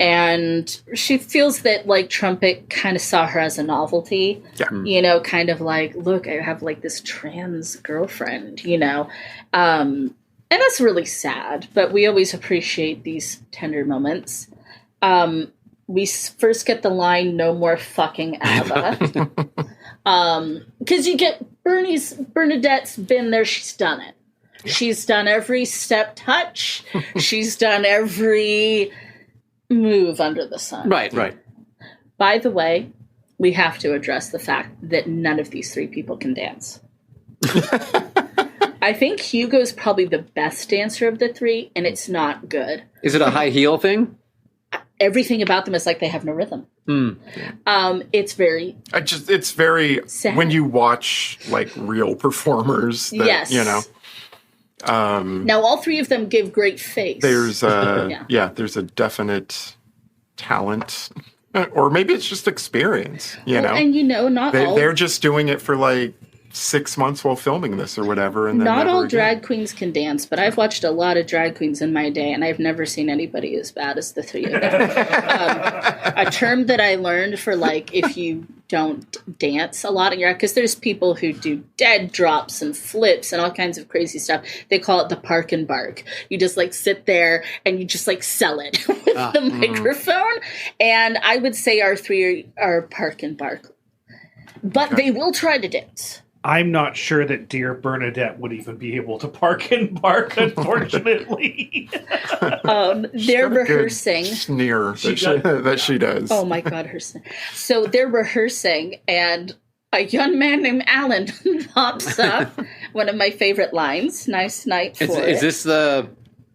And she feels that, like, Trumpet kind of saw her as a novelty. Yeah. Kind of like, look, I have, like, this trans girlfriend, And that's really sad. But we always appreciate these tender moments. We first get the line, "No more fucking ABBA." Because you get Bernadette's been there. She's done it. Yeah. She's done every step touch. She's done every move under the sun. Right. By the way, we have to address the fact that none of these three people can dance. I think Hugo's probably the best dancer of the three, and it's not good. Is it a high heel thing? Everything about them is like they have no rhythm. It's very it's very sad. When you watch like real performers that, yes. Now all three of them give great face. There's there's a definite talent, or maybe it's just experience, And not all they're just doing it for like 6 months while filming this or whatever. And then not all drag queens can dance, but I've watched a lot of drag queens in my day, and I've never seen anybody as bad as the three of them. A term that I learned for, like, if you don't dance a lot in your act, because there's people who do dead drops and flips and all kinds of crazy stuff. They call it the park and bark. You just, like, sit there and you just, like, sell it with the microphone. And I would say our three are park and bark. But they will try to dance. I'm not sure that dear Bernadette would even be able to park and bark, unfortunately. They're rehearsing. Sneer that she does. Oh my God, her sneer. So they're rehearsing, and a young man named Alan pops up. One of my favorite lines. Nice night for it. Is this the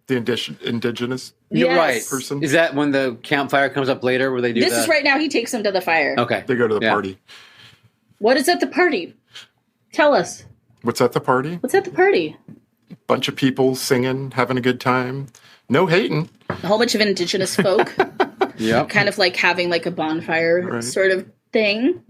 indigenous person? Is that when the campfire comes up later where they do This is right now. He takes them to the fire. Okay. They go to the party. What is at the party? Tell us. What's at the party? Bunch of people singing, having a good time. No hating. A whole bunch of indigenous folk. Yep. Kind of like having like a bonfire sort of thing.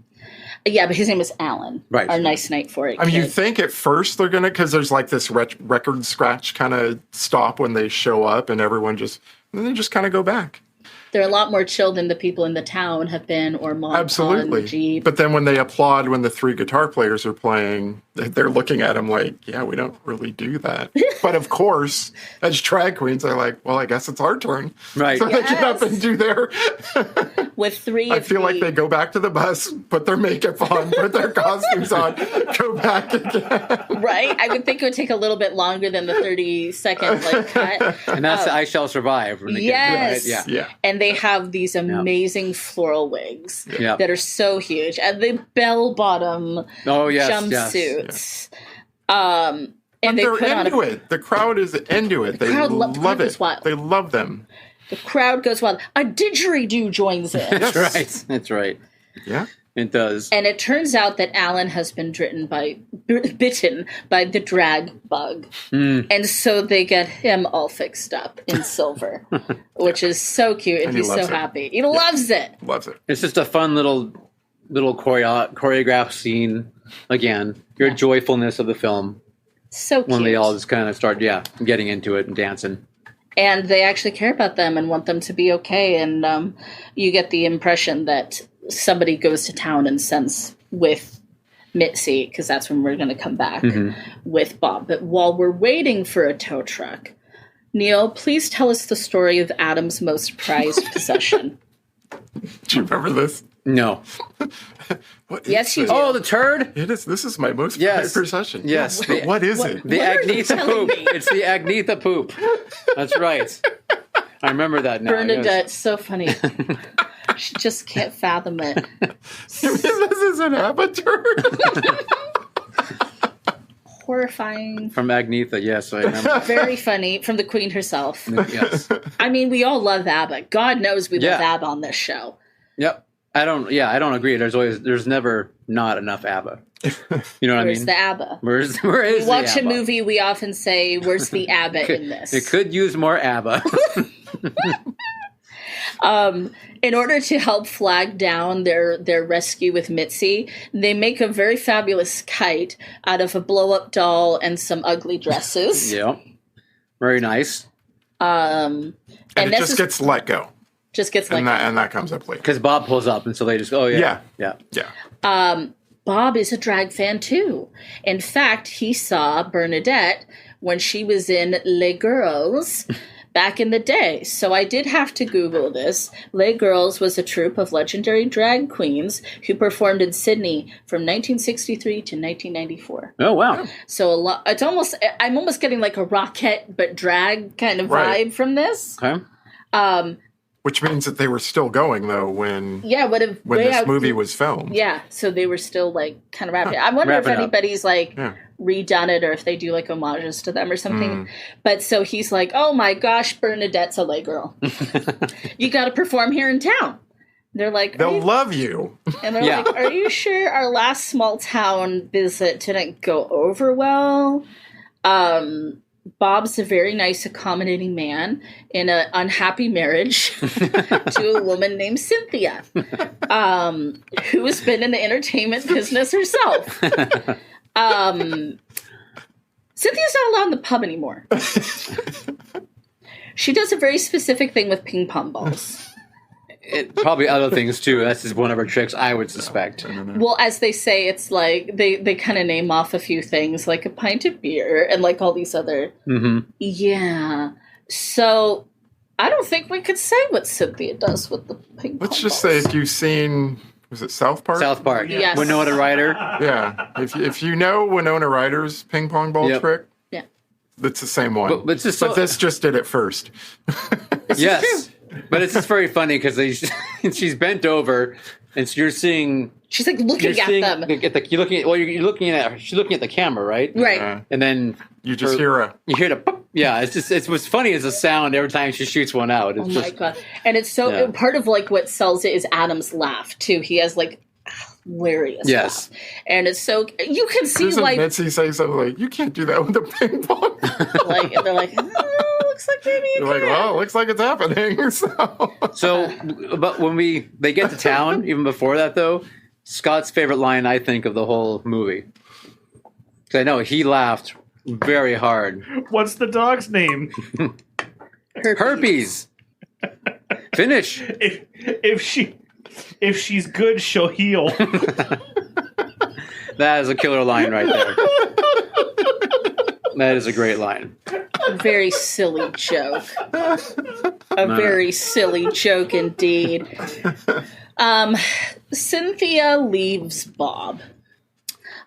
Yeah, but his name is Alan. Right. Our nice night for it. I mean, you think at first they're going to, because there's like this record scratch kind of stop when they show up and everyone then they just kind of go back. They're a lot more chill than the people in the town have been, or Mont Absolutely. Jeep. But then when they applaud when the three guitar players are playing, they're looking at them like, yeah, we don't really do that. But of course, as drag queens, they're like, well, I guess it's our turn. Right. So they get up and do their... With three I feel like they go back to the bus, put their makeup on, put their costumes on, go back again. Right? I would think it would take a little bit longer than the 30-second cut. And that's I Shall Survive. Yes. Yeah. And they have these amazing floral wigs that are so huge. And the bell-bottom jumpsuits. And they're into it. The crowd is into it. They love it. They love them. The crowd goes wild. A didgeridoo joins in. That's right. Yeah. It does. And it turns out that Alan has been bitten by the drag bug. And so they get him all fixed up in silver, which is so cute. And he's so happy. He loves it. Loves it. It's just a fun little choreographed scene. Again, your joyfulness of the film. So cute. When they all just kind of start, getting into it and dancing. And they actually care about them and want them to be okay. And you get the impression that somebody goes to town and sends with Mitzi, because that's when we're going to come back with Bob. But while we're waiting for a tow truck, Neil, please tell us the story of Adam's most prized possession. Do you remember this? No. Yes, you do. Oh, the turd? It is. This is my most prized possession. Yes. What is it? The Agnetha poop. It's the Agnetha poop. That's right. I remember that now. Bernadette's so funny. She just can't fathom it. This is an avatar. Horrifying. From Agnetha, yes, I remember. Very funny. From the Queen herself. Yes. I mean, we all love ABBA. God knows we love ABBA on this show. Yep. I don't agree. There's never not enough ABBA. You know what Where's I mean? the ABBA? Where is We the watch a ABBA? movie, we often say, where's the ABBA in this? It could use more ABBA. In order to help flag down their rescue with Mitzi, they make a very fabulous kite out of a blow-up doll and some ugly dresses. Yeah. Very nice. And it just gets let go. Just gets let go. And that comes up later. Because Bob pulls up, and so they just go, oh, yeah. Yeah. Bob is a drag fan, too. In fact, he saw Bernadette when she was in Les Girls back in the day. So I did have to Google this. Les Girls was a troupe of legendary drag queens who performed in Sydney from 1963 to 1994. Oh, wow. So I'm almost getting like a Rockette but drag kind of vibe from this. Okay. Which means that they were still going, though, when this movie was filmed. Yeah, so they were still, like, kind of wrapping I wonder if anybody's, like, redone it or if they do, like, homages to them or something. But so he's like, oh, my gosh, Bernadette's a lay girl. You got to perform here in town. They're like... They'll love you. And they're like, are you sure our last small town visit didn't go over well? Bob's a very nice, accommodating man in an unhappy marriage to a woman named Cynthia, who has been in the entertainment business herself. Cynthia's not allowed in the pub anymore. She does a very specific thing with ping pong balls. Probably other things, too. That's just one of her tricks, I would suspect. Well, as they say, it's like they kind of name off a few things, like a pint of beer and like all these other... Mm-hmm. Yeah. So I don't think we could say what Cynthia does with the ping pong Let's just balls. say if you've seen... Was it South Park? South Park. Yes. Winona Ryder. Yeah. If you know Winona Ryder's ping pong ball trick, it's the same one. But this just did it first. Yes. But it's just very funny because she's bent over, and so you're seeing. She's like looking at them. You're looking at her. She's looking at the camera, right? Right. And then you just hear the pop. Yeah. It's what's funny is the sound every time she shoots one out. It's my god! And it's so part of like what sells it is Adam's laugh too. He has like hilarious laugh. And it's so you can see like Mitzi say something like, "You can't do that with the ping pong." They're like. Looks like maybe you You're like, well, looks like it's happening. But when they get to town, even before that, though, Scott's favorite line, I think, of the whole movie. Because I know he laughed very hard. What's the dog's name? Herpes. Finish. If she's good, she'll heal. That is a killer line right there. That is a great line. A very silly joke. Very silly joke indeed. Cynthia leaves Bob.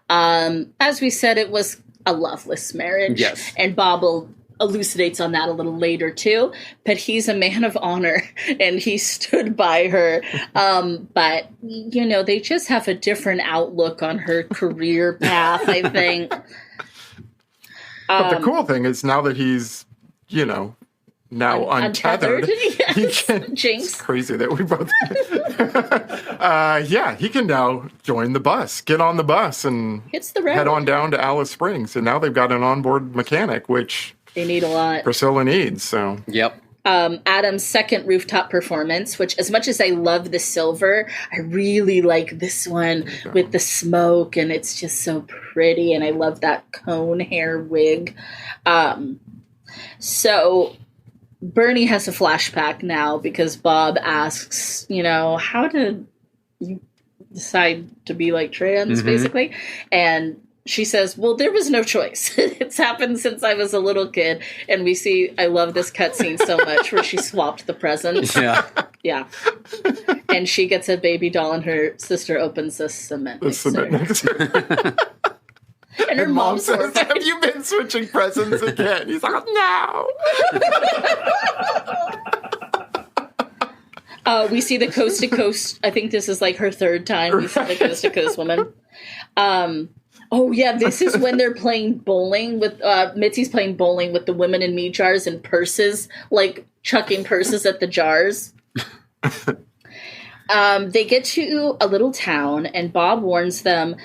As we said, it was a loveless marriage. Yes. And Bob elucidates on that a little later too. But he's a man of honor and he stood by her. But, you know, they just have a different outlook on her career path, I think. But the cool thing is now that he's, you know, now untethered. Yes. It's crazy that we both... he can now join the bus, get on the bus and head on down to Alice Springs. And now they've got an onboard mechanic, which... They need a lot. Priscilla needs, so... Yep. Adam's second rooftop performance, which as much as I love the silver, I really like this one with the smoke and it's just so pretty and I love that cone hair wig. So Bernie has a flashback now because Bob asks, you know, how did you decide to be like trans basically? And she says, well, there was no choice. It's happened since I was a little kid. And we see, I love this cutscene so much where she swapped the presents. Yeah. Yeah. And she gets a baby doll and her sister opens the cement mixer. And her mom says, have you been switching presents again? He's like, no. We see the coast to coast. I think this is like her third time we see the coast to coast woman. Oh, yeah, this is when they're playing bowling with, Mitzi's playing bowling with the women in meat jars and purses, like chucking purses at the jars. They get to a little town, and Bob warns them,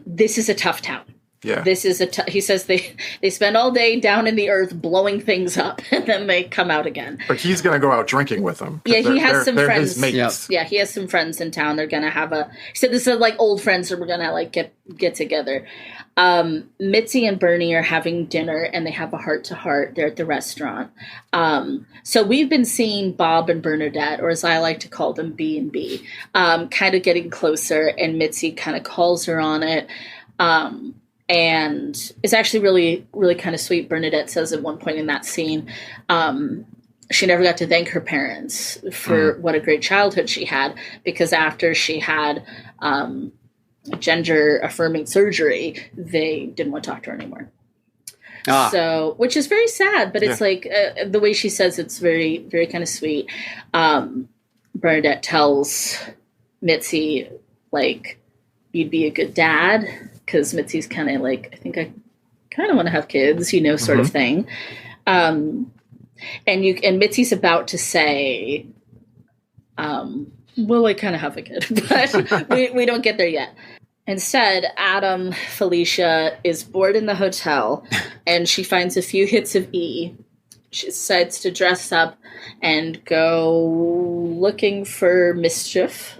this is a tough town. Yeah. This is he says they spend all day down in the earth blowing things up, and then they come out again. But he's going to go out drinking with them. Yeah, he has some they're friends. His mates. Yeah, he has some friends in town. They're going to have he said this is like old friends, so we're going to like get together. Mitzi and Bernie are having dinner, and they have a heart-to-heart. They're at the restaurant. So we've been seeing Bob and Bernadette, or as I like to call them, B and B, kind of getting closer, and Mitzi kind of calls her on it. And it's actually really, really kind of sweet. Bernadette says at one point in that scene, she never got to thank her parents for what a great childhood she had, because after she had gender affirming surgery, they didn't want to talk to her anymore. So, which is very sad, but it's like the way she says it's very, very kind of sweet. Bernadette tells Mitzi, like, you'd be a good dad, because Mitzi's kind of like, I think I kind of want to have kids, sort of thing. And Mitzi's about to say, well, I kind of have a kid, but we don't get there yet. Instead, Felicia is bored in the hotel, and she finds a few hits of E. She decides to dress up and go looking for mischief.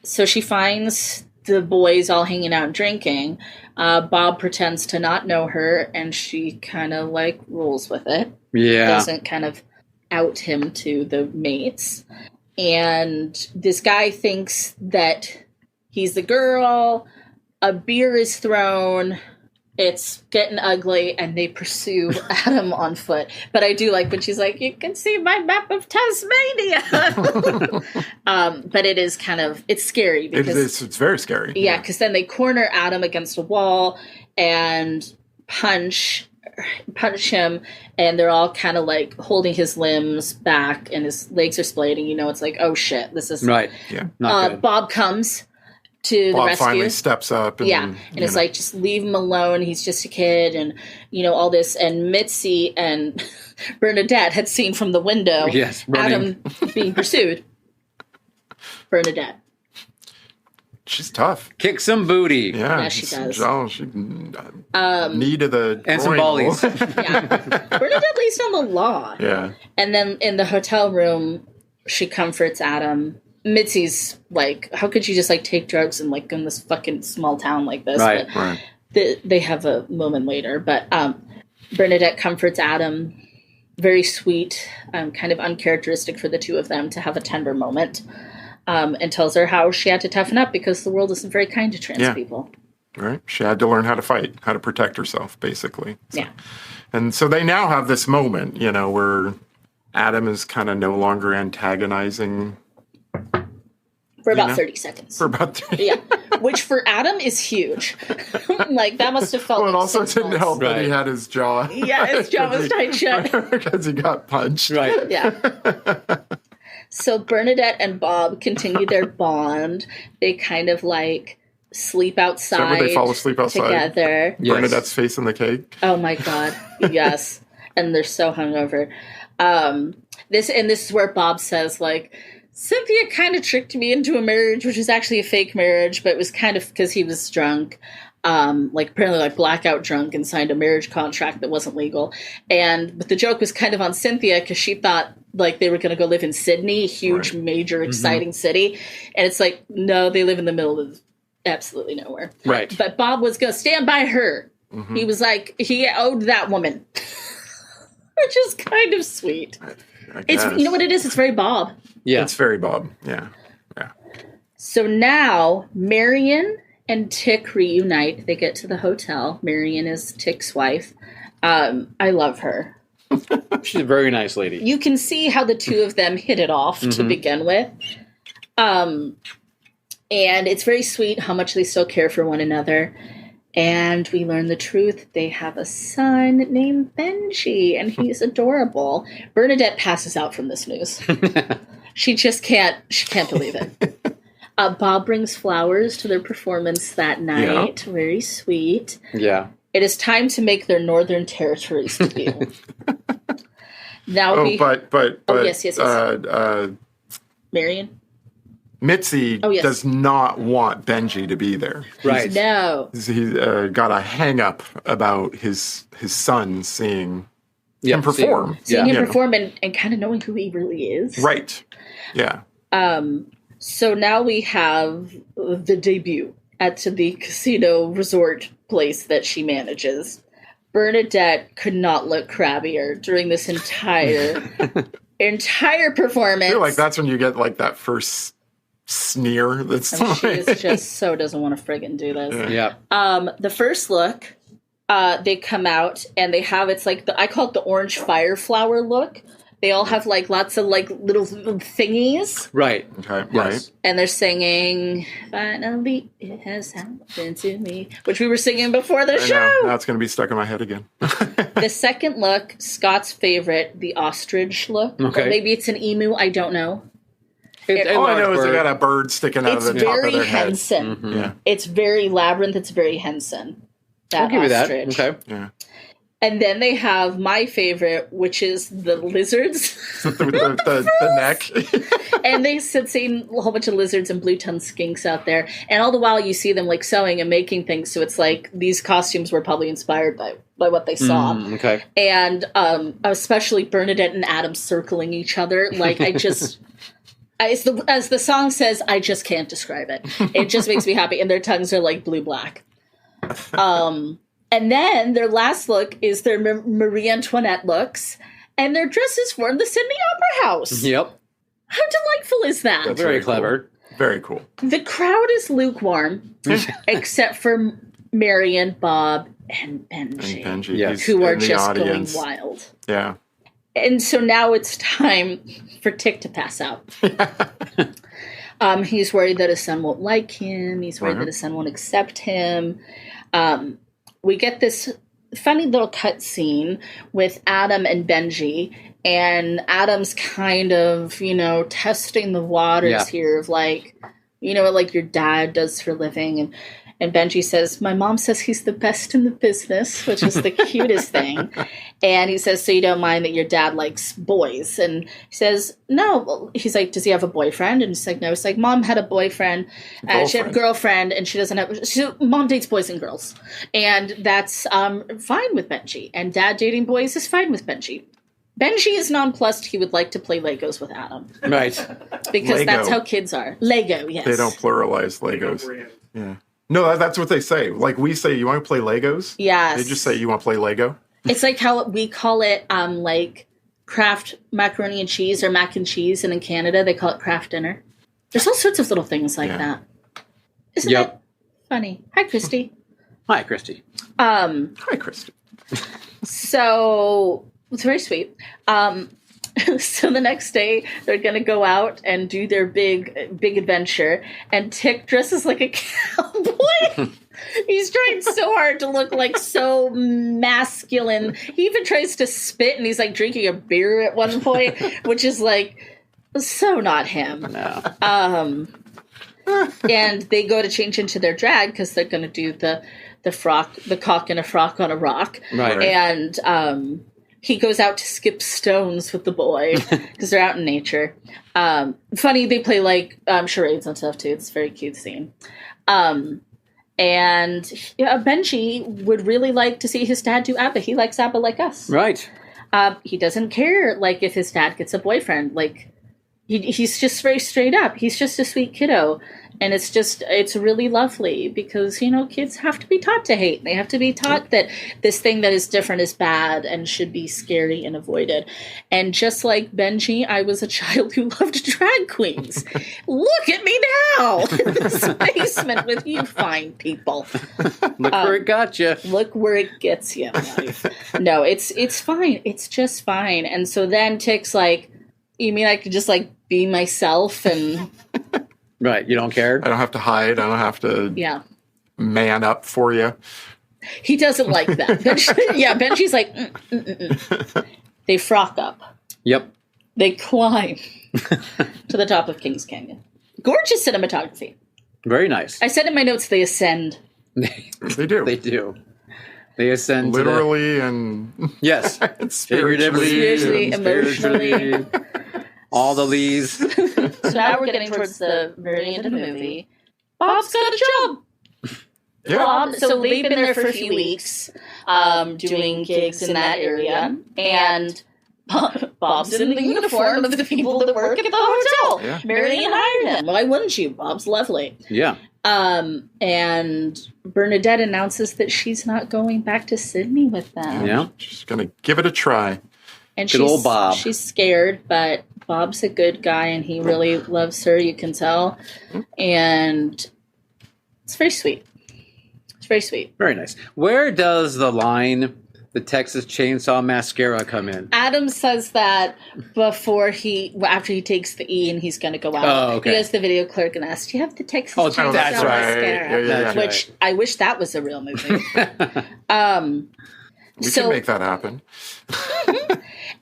So she finds the boys all hanging out drinking. Bob pretends to not know her, and she kind of like rolls with it. Yeah. Doesn't kind of out him to the mates. And this guy thinks that he's the girl. A beer is thrown. It's getting ugly, and they pursue Adam on foot. But I do like when she's like, you can see my map of Tasmania. But it is it's scary. Because, it's very scary. Yeah, because then they corner Adam against a wall and punch him, and they're all kind of like holding his limbs back, and his legs are splayed, and it's like, oh shit, this is... Right, yeah. Not good. Bob comes to the rescue. Finally steps up. And it's like, just leave him alone. He's just a kid, and all this. And Mitzi and Bernadette had seen from the window Adam being pursued. Bernadette. She's tough. Kick some booty. Yeah, she does. Knee to the and some volleys. Bernadette lays down the law. Yeah. And then in the hotel room, she comforts Adam. Mitzi's like, how could you just like take drugs and like go in this fucking small town like this? Right, but right. They have a moment later, but Bernadette comforts Adam. Very sweet, kind of uncharacteristic for the two of them to have a tender moment, and tells her how she had to toughen up because the world isn't very kind to trans people. Right. She had to learn how to fight, how to protect herself, basically. So. Yeah. And so they now have this moment, where Adam is kind of no longer antagonizing. For about 30 seconds. For about 30. Yeah. Which for Adam is huge. Like, that must have felt Well, it like also didn't help that he had his jaw. Yeah, his jaw was tight shut. Because he got punched. Right. Yeah. So Bernadette and Bob continue their bond. They kind of like sleep outside. So they fall asleep outside together. Bernadette's face in the cake. Oh my God. Yes. And they're so hungover. This is where Bob says, like, Cynthia kind of tricked me into a marriage, which was actually a fake marriage, but it was kind of because he was drunk. Apparently like blackout drunk, and signed a marriage contract that wasn't legal. But the joke was kind of on Cynthia because she thought like they were going to go live in Sydney, huge, major, exciting city. And it's like, no, they live in the middle of absolutely nowhere. Right. But Bob was going to stand by her. He was like, he owed that woman, which is kind of sweet. It's, you know what it is? It's very Bob. Yeah. It's very Bob. Yeah. Yeah. So now Marion and Tick reunite. They get to the hotel. Marion is Tick's wife. I love her. She's a very nice lady. You can see how the two of them hit it off to begin with. And it's very sweet how much they still care for one another. And we learn the truth. They have a son named Benji, and he's adorable. Bernadette passes out from this news. She can't believe it. Bob brings flowers to their performance that night. Yeah. Very sweet. Yeah. It is time to make their Northern Territories debut. Now yes. Marion? Mitzi does not want Benji to be there. Right. No. He's got a hang up about his son seeing him perform. Seeing him perform and kind of knowing who he really is. Right. Yeah. So now we have the debut at the casino resort place that she manages. Bernadette could not look crabbier during this entire performance. I feel like that's when you get like that first sneer. That's she is just so doesn't want to friggin' do this. Yeah. The first look, they come out and they have it's like I call it the orange fire flower look. They all have like lots of like little thingies. Right. Okay. Yes. Right. And they're singing, "Finally It Has Happened to Me," which we were singing before the show. Now it's going to be stuck in my head again. The second look, Scott's favorite, the ostrich look. Okay. Or maybe it's an emu, I don't know. All I know is they got a bird sticking out of the top of their head. It's very Henson. Mm-hmm. Yeah. It's very Labyrinth. It's very Henson. I'll give you that. Ostrich. Okay. Yeah. And then they have my favorite, which is the lizards. With the neck. And they said seeing a whole bunch of lizards and blue-tongued skinks out there. And all the while you see them like sewing and making things. So it's like these costumes were probably inspired by what they saw. Okay. And especially Bernadette and Adam circling each other. Like I just... as the song says, I just can't describe it. It just makes me happy. And their tongues are like blue-black. And then their last look is their Marie Antoinette looks, and their dresses form the Sydney Opera House. Yep. How delightful is that? That's very clever. Cool. Very cool. The crowd is lukewarm, except for Marion, Bob, and Benji, Yes. who are in the just audience. going wild. Yeah. And so now it's time for Tick to pass out. He's worried that his son won't like him. He's worried that his son won't accept him. We get this funny little cut scene with Adam and Benji, and Adam's kind of, testing the waters here of like, what like your dad does for a living. And Benji says, my mom says he's the best in the business, which is the cutest thing. And he says, so you don't mind that your dad likes boys? And he says, no. He's like, does he have a boyfriend? And he's like, no. It's like, mom had a boyfriend. She had a girlfriend, and she doesn't have... mom dates boys and girls. And that's fine with Benji. And dad dating boys is fine with Benji. Benji is nonplussed. He would like to play Legos with Adam. Right. Because Lego. that's how kids are. Lego, yes. They don't pluralize Legos. Yeah. No, that's what they say. Like we say, you want to play Legos? Yes. They just say, you want to play Lego? It's like how we call it, like, Kraft macaroni and cheese or mac and cheese, and in Canada they call it Kraft dinner. There's all sorts of little things like that. Isn't that funny? Hi, Christy. Hi, Christy. Hi, Christy. So it's very sweet. So the next day they're gonna go out and do their big adventure, and Tick dresses like a cowboy. He's trying so hard to look like so masculine. He even tries to spit, and he's like drinking a beer at one point, which is like so not him. No. And they go to change into their drag because they're going to do the cock in a frock on a rock. Right. And he goes out to skip stones with the boy because they're out in nature. Funny, they play like charades and stuff too. It's a very cute scene. And Benji would really like to see his dad do ABBA. He likes ABBA like us. Right. He doesn't care like if his dad gets a boyfriend. Like he's just very straight up. He's just a sweet kiddo. And it's really lovely because, kids have to be taught to hate. They have to be taught that this thing that is different is bad and should be scary and avoided. And just like Benji, I was a child who loved drag queens. Look at me now in this basement with you fine people. Look where it got you. Look where it gets you. No, it's fine. It's just fine. And so then Tick's like, you mean I could just like be myself and... Right, you don't care? I don't have to hide. I don't have to man up for you. He doesn't like that. Benji's like, They frock up. Yep. They climb to the top of Kings Canyon. Gorgeous cinematography. Very nice. I said in my notes, they ascend. They do. They do. They ascend literally and yes, spiritually, emotionally. All the Lees. So now we're getting towards the very end of the movie. Bob's got a job. Yeah. Bob, so they've been there for a few weeks, doing gigs in that area, and Bob's in the uniform of the people that work at the hotel. Yeah. Marion hired him. Why wouldn't you? Bob's lovely. Yeah. And Bernadette announces that she's not going back to Sydney with them. Yeah. She's going to give it a try. And Good old Bob. She's scared, but Bob's a good guy and he really loves her, you can tell. And it's very sweet. It's very sweet. Very nice. Where does the line, the Texas Chainsaw Mascara, come in? Adam says that after he takes the E and he's going to go out. Oh, okay. He goes to the video clerk and asks, do you have the Texas Chainsaw that's right. Mascara? Yeah. Which I wish that was a real movie. We can make that happen.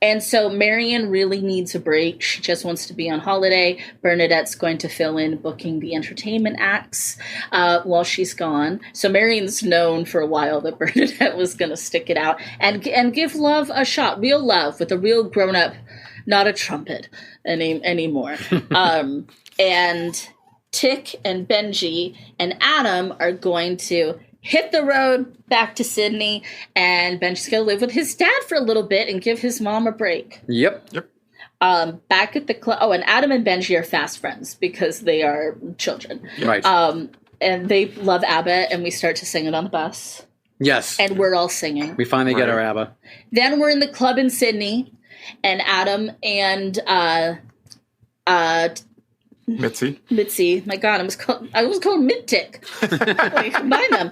And so Marion really needs a break. She just wants to be on holiday. Bernadette's going to fill in booking the entertainment acts while she's gone. So Marion's known for a while that Bernadette was going to stick it out and give love a shot. Real love with a real grown-up, not a trumpet anymore. And Tick and Benji and Adam are going to hit the road back to Sydney, and Benji's going to live with his dad for a little bit and give his mom a break. Yep. Back at the club. Oh, and Adam and Benji are fast friends because they are children. Right. And they love ABBA, and we start to sing it on the bus. Yes. And we're all singing. We finally get our ABBA. Then we're in the club in Sydney, and Adam and Mitzi. My God, I was called Mid-Tick. Combine them.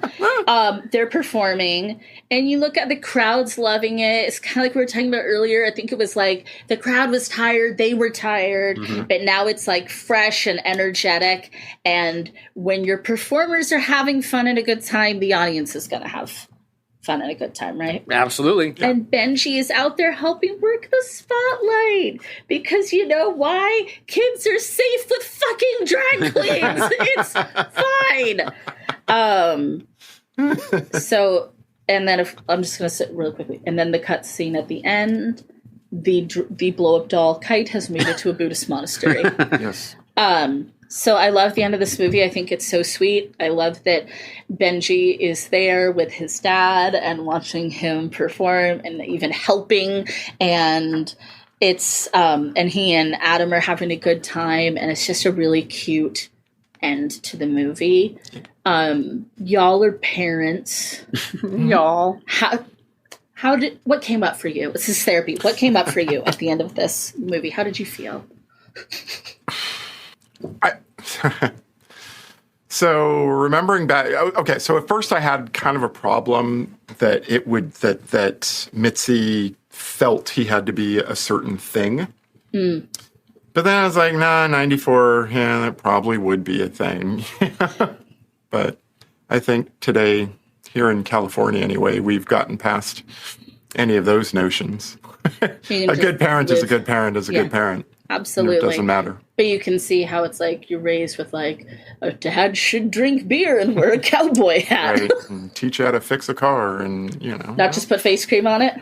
They're performing, and you look at the crowd's loving it. It's kind of like we were talking about earlier. I think it was like the crowd was tired, they were tired, but now it's like fresh and energetic. And when your performers are having fun and a good time, the audience is going to have fun and a good time, right? Absolutely. Yeah. And Benji is out there helping work the spotlight because you know why? Kids are safe with fucking drag queens. It's fine. So, and then I'm just going to sit real quickly. And then the cut scene at the end, the blow-up doll kite has made it to a Buddhist monastery. Yes. So I love the end of this movie. I think it's so sweet. I love that Benji is there with his dad and watching him perform and even helping. And it's and he and Adam are having a good time. And it's just a really cute end to the movie. Y'all are parents. Y'all. What came up for you? This is therapy. What came up for you at the end of this movie? How did you feel? So remembering back, okay. So at first I had kind of a problem that that Mitzi felt he had to be a certain thing. But then I was like, nah, 94, yeah, that probably would be a thing. But I think today, here in California anyway, we've gotten past any of those notions. A good parent is a good parent is a good parent. Absolutely. It doesn't matter. But you can see how it's like you're raised with like, a dad should drink beer and wear a cowboy hat. Right. And teach you how to fix a car and, you know. Not just put face cream on it.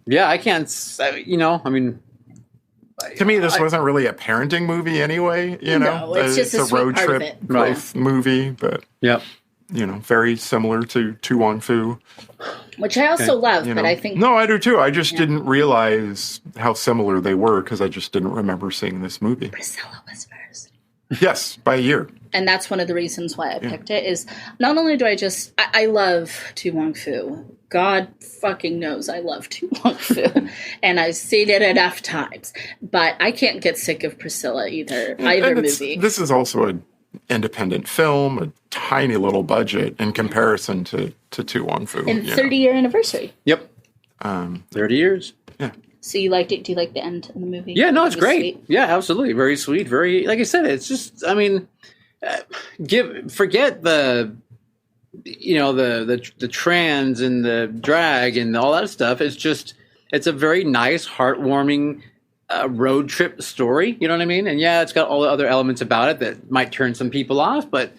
Yeah, I can't, you know, I mean. To me, this wasn't really a parenting movie anyway, you know. No, it's just a road trip growth movie, but, yep. You know, very similar to Tu Wong Fu. Which I also love, but I think... No, I do too. I just didn't realize how similar they were because I just didn't remember seeing this movie. Priscilla was first. Yes, by a year. And that's one of the reasons why I picked it is not only do I love Tu Wong Fu. God fucking knows I love Tu Wong Fu. And I've seen it enough times. But I can't get sick of Priscilla either movie. This is also an independent film, a tiny little budget in comparison to Tu Wong Fu. And 30-year anniversary. Yep. 30 years. Yeah. So you liked it? Do you like the end of the movie? Yeah, no, it's great. Sweet? Yeah, absolutely. Very sweet. Very, like I said, it's just, I mean, forget the, you know, the trans and the drag and all that stuff. It's just, it's a very nice, heartwarming road trip story. You know what I mean? And yeah, it's got all the other elements about it that might turn some people off, but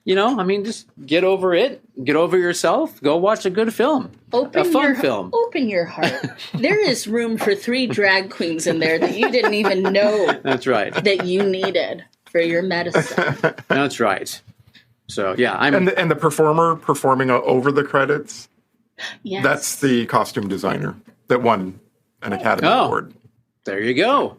just get over it. Get over yourself. Go watch a good film. A fun film. Open your heart. There is room for 3 drag queens in there that you didn't even know. That's right. That you needed for your medicine. That's right. So yeah, and the performer performing over the credits. Yes. That's the costume designer that won an Academy Award. There you go.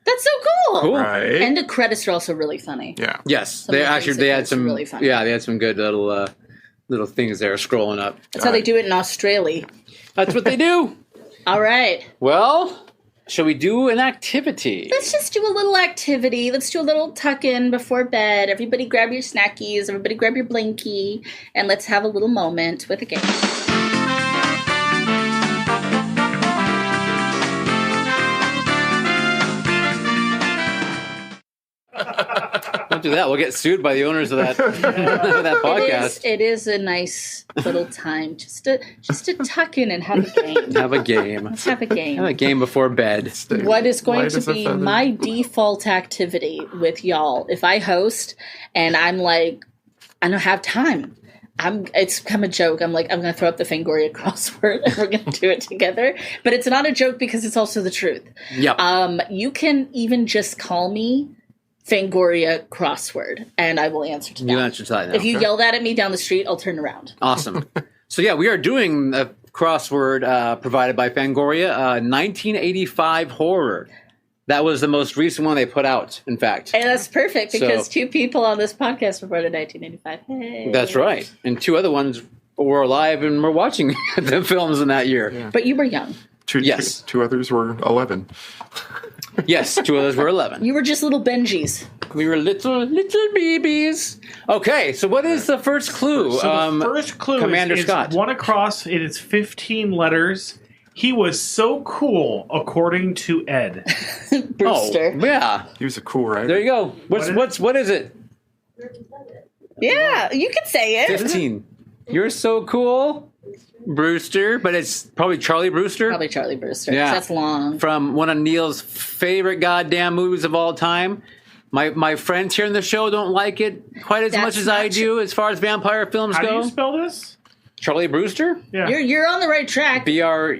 That's so cool. Right. And the credits are also really funny. Yeah. Yes, they had some really funny. Yeah, they had some good little things there scrolling up. That's how they do it in Australia. That's what they do. All right. Well, shall we do an activity? Let's just do a little activity. Let's do a little tuck-in before bed. Everybody grab your snackies. Everybody grab your blankie. And let's have a little moment with a game. Don't do that. We'll get sued by the owners of that, that podcast. It is a nice little time just to tuck in and have a game. Have a game. Let's have a game. Have a game before bed. What is going to be my default activity with y'all if I host and I'm like, I don't have time. It's become a joke. I'm going to throw up the Fangoria crossword and we're going to do it together. But it's not a joke because it's also the truth. Yep. You can even just call me Fangoria crossword, and I will answer to that. You answer to that now. If you yell that at me down the street, I'll turn around. Awesome. So yeah, we are doing a crossword provided by Fangoria, 1985 horror. That was the most recent one they put out, in fact. And that's perfect because 2 people on this podcast were born in 1985. Hey. That's right. And 2 other ones were alive and were watching the films in that year. Yeah. But you were young. Two others were 11. Yes, 2 others were 11. You were just little Benjis. We were little babies. Okay, so what is the first clue? So the first clue Commander is Scott. one across. It is 15 letters. He was so cool, according to Ed. Brewster. Oh, yeah. He was a cool writer. There you go. What is it? Yeah, you can say it. 15. You're so cool. Brewster, but it's probably Charlie Brewster. Probably Charlie Brewster. Yeah. That's long. From one of Neil's favorite goddamn movies of all time. My friends here in the show don't like it quite as much as I do as far as vampire films go. How do you spell this? Charlie Brewster? Yeah. You're on the right track. Brewster.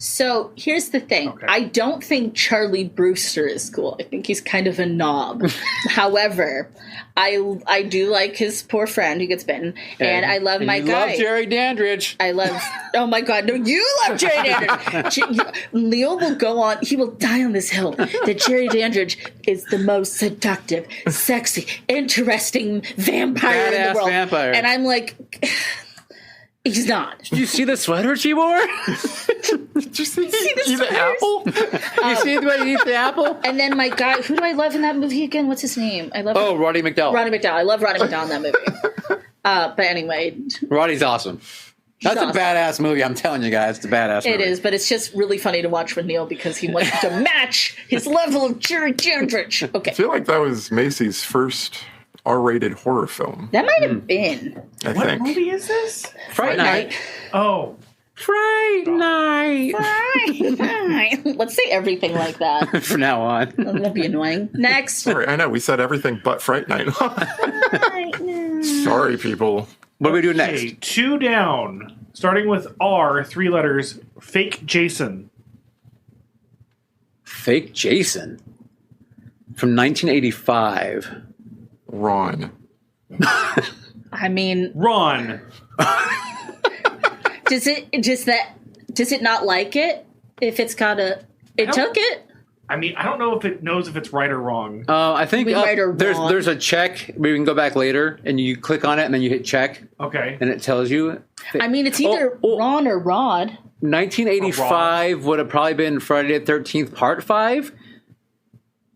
So here's the thing. Okay. I don't think Charlie Brewster is cool. I think he's kind of a knob. However, I do like his poor friend who gets bitten. And I love my guy. I love Jerry Dandridge. I love... Oh my God. No, you love Jerry Dandridge. Leo will go on... He will die on this hill that Jerry Dandridge is the most seductive, sexy, interesting vampire in the world. Vampire. And I'm like... He's not. Did you see the sweater she wore? Did you see the apple? You see when he eats the apple? And then my guy, who do I love in that movie again? What's his name? I love Roddy McDowall. Roddy McDowall. I love Roddy McDowall in that movie. But anyway. Roddy's awesome. That's awesome. A badass movie, I'm telling you guys. It's a badass movie. It is, but it's just really funny to watch with Neil because he wants to match his level of Jerry Dandridge. Okay. I feel like that was Macy's first R-rated horror film. That might have been. I What think. movie is this? Fright Night. Oh. Fright Night. Fright Night. Let's say everything like that. From now on. That'd be annoying. Next. Sorry, I know we said everything but Fright Night. Sorry, people. What do we do Okay, next? 2 down. Starting with R, 3 letters. Fake Jason. Fake Jason. From 1985. Ron. I mean, Ron. does it not like it? If it's got a... It took it? I mean, I don't know if it knows if it's right or wrong. I think We right or wrong. there's a check. We can go back later, and you click on it, and then you hit check, Okay. and it tells you. I mean, it's either Ron or Rod. 1985 would have probably been Friday the 13th Part 5,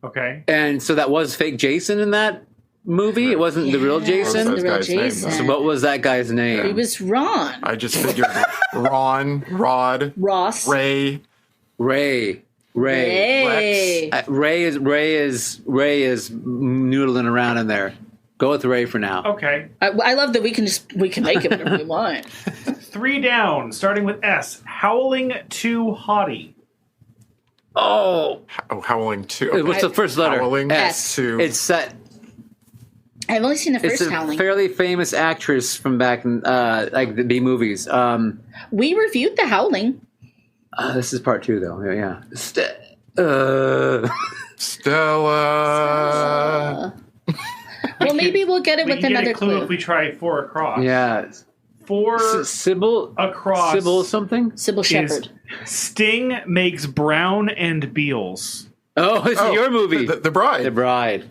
Okay. and so that was fake Jason in that movie. It wasn't the real Yes, Jason. the real Guy's name, Jason. though. So what was that guy's name? It was Ron. I just figured Ron, Rod, Ross. Ray. Ray. Hey. Ray is noodling around in there. Go with Ray for now. Okay. I love that we can make it whatever we want. 3 down. Starting with S. Howling Too Haughty. Oh, Howling 2. what's the first letter? Howling S. 2. It's set. I've only seen the It's first a Howling. fairly famous actress from back in like the B movies. We reviewed The Howling. This is part 2, though. Yeah. Stella. Well, maybe we'll get it We with can get another a clue clue. if we try 4 across. Yeah. 4 Sybil across. Sybil something? Sybil is Shepherd. Sting makes Brown and Beals. Oh, this is your movie. The Bride. The Bride.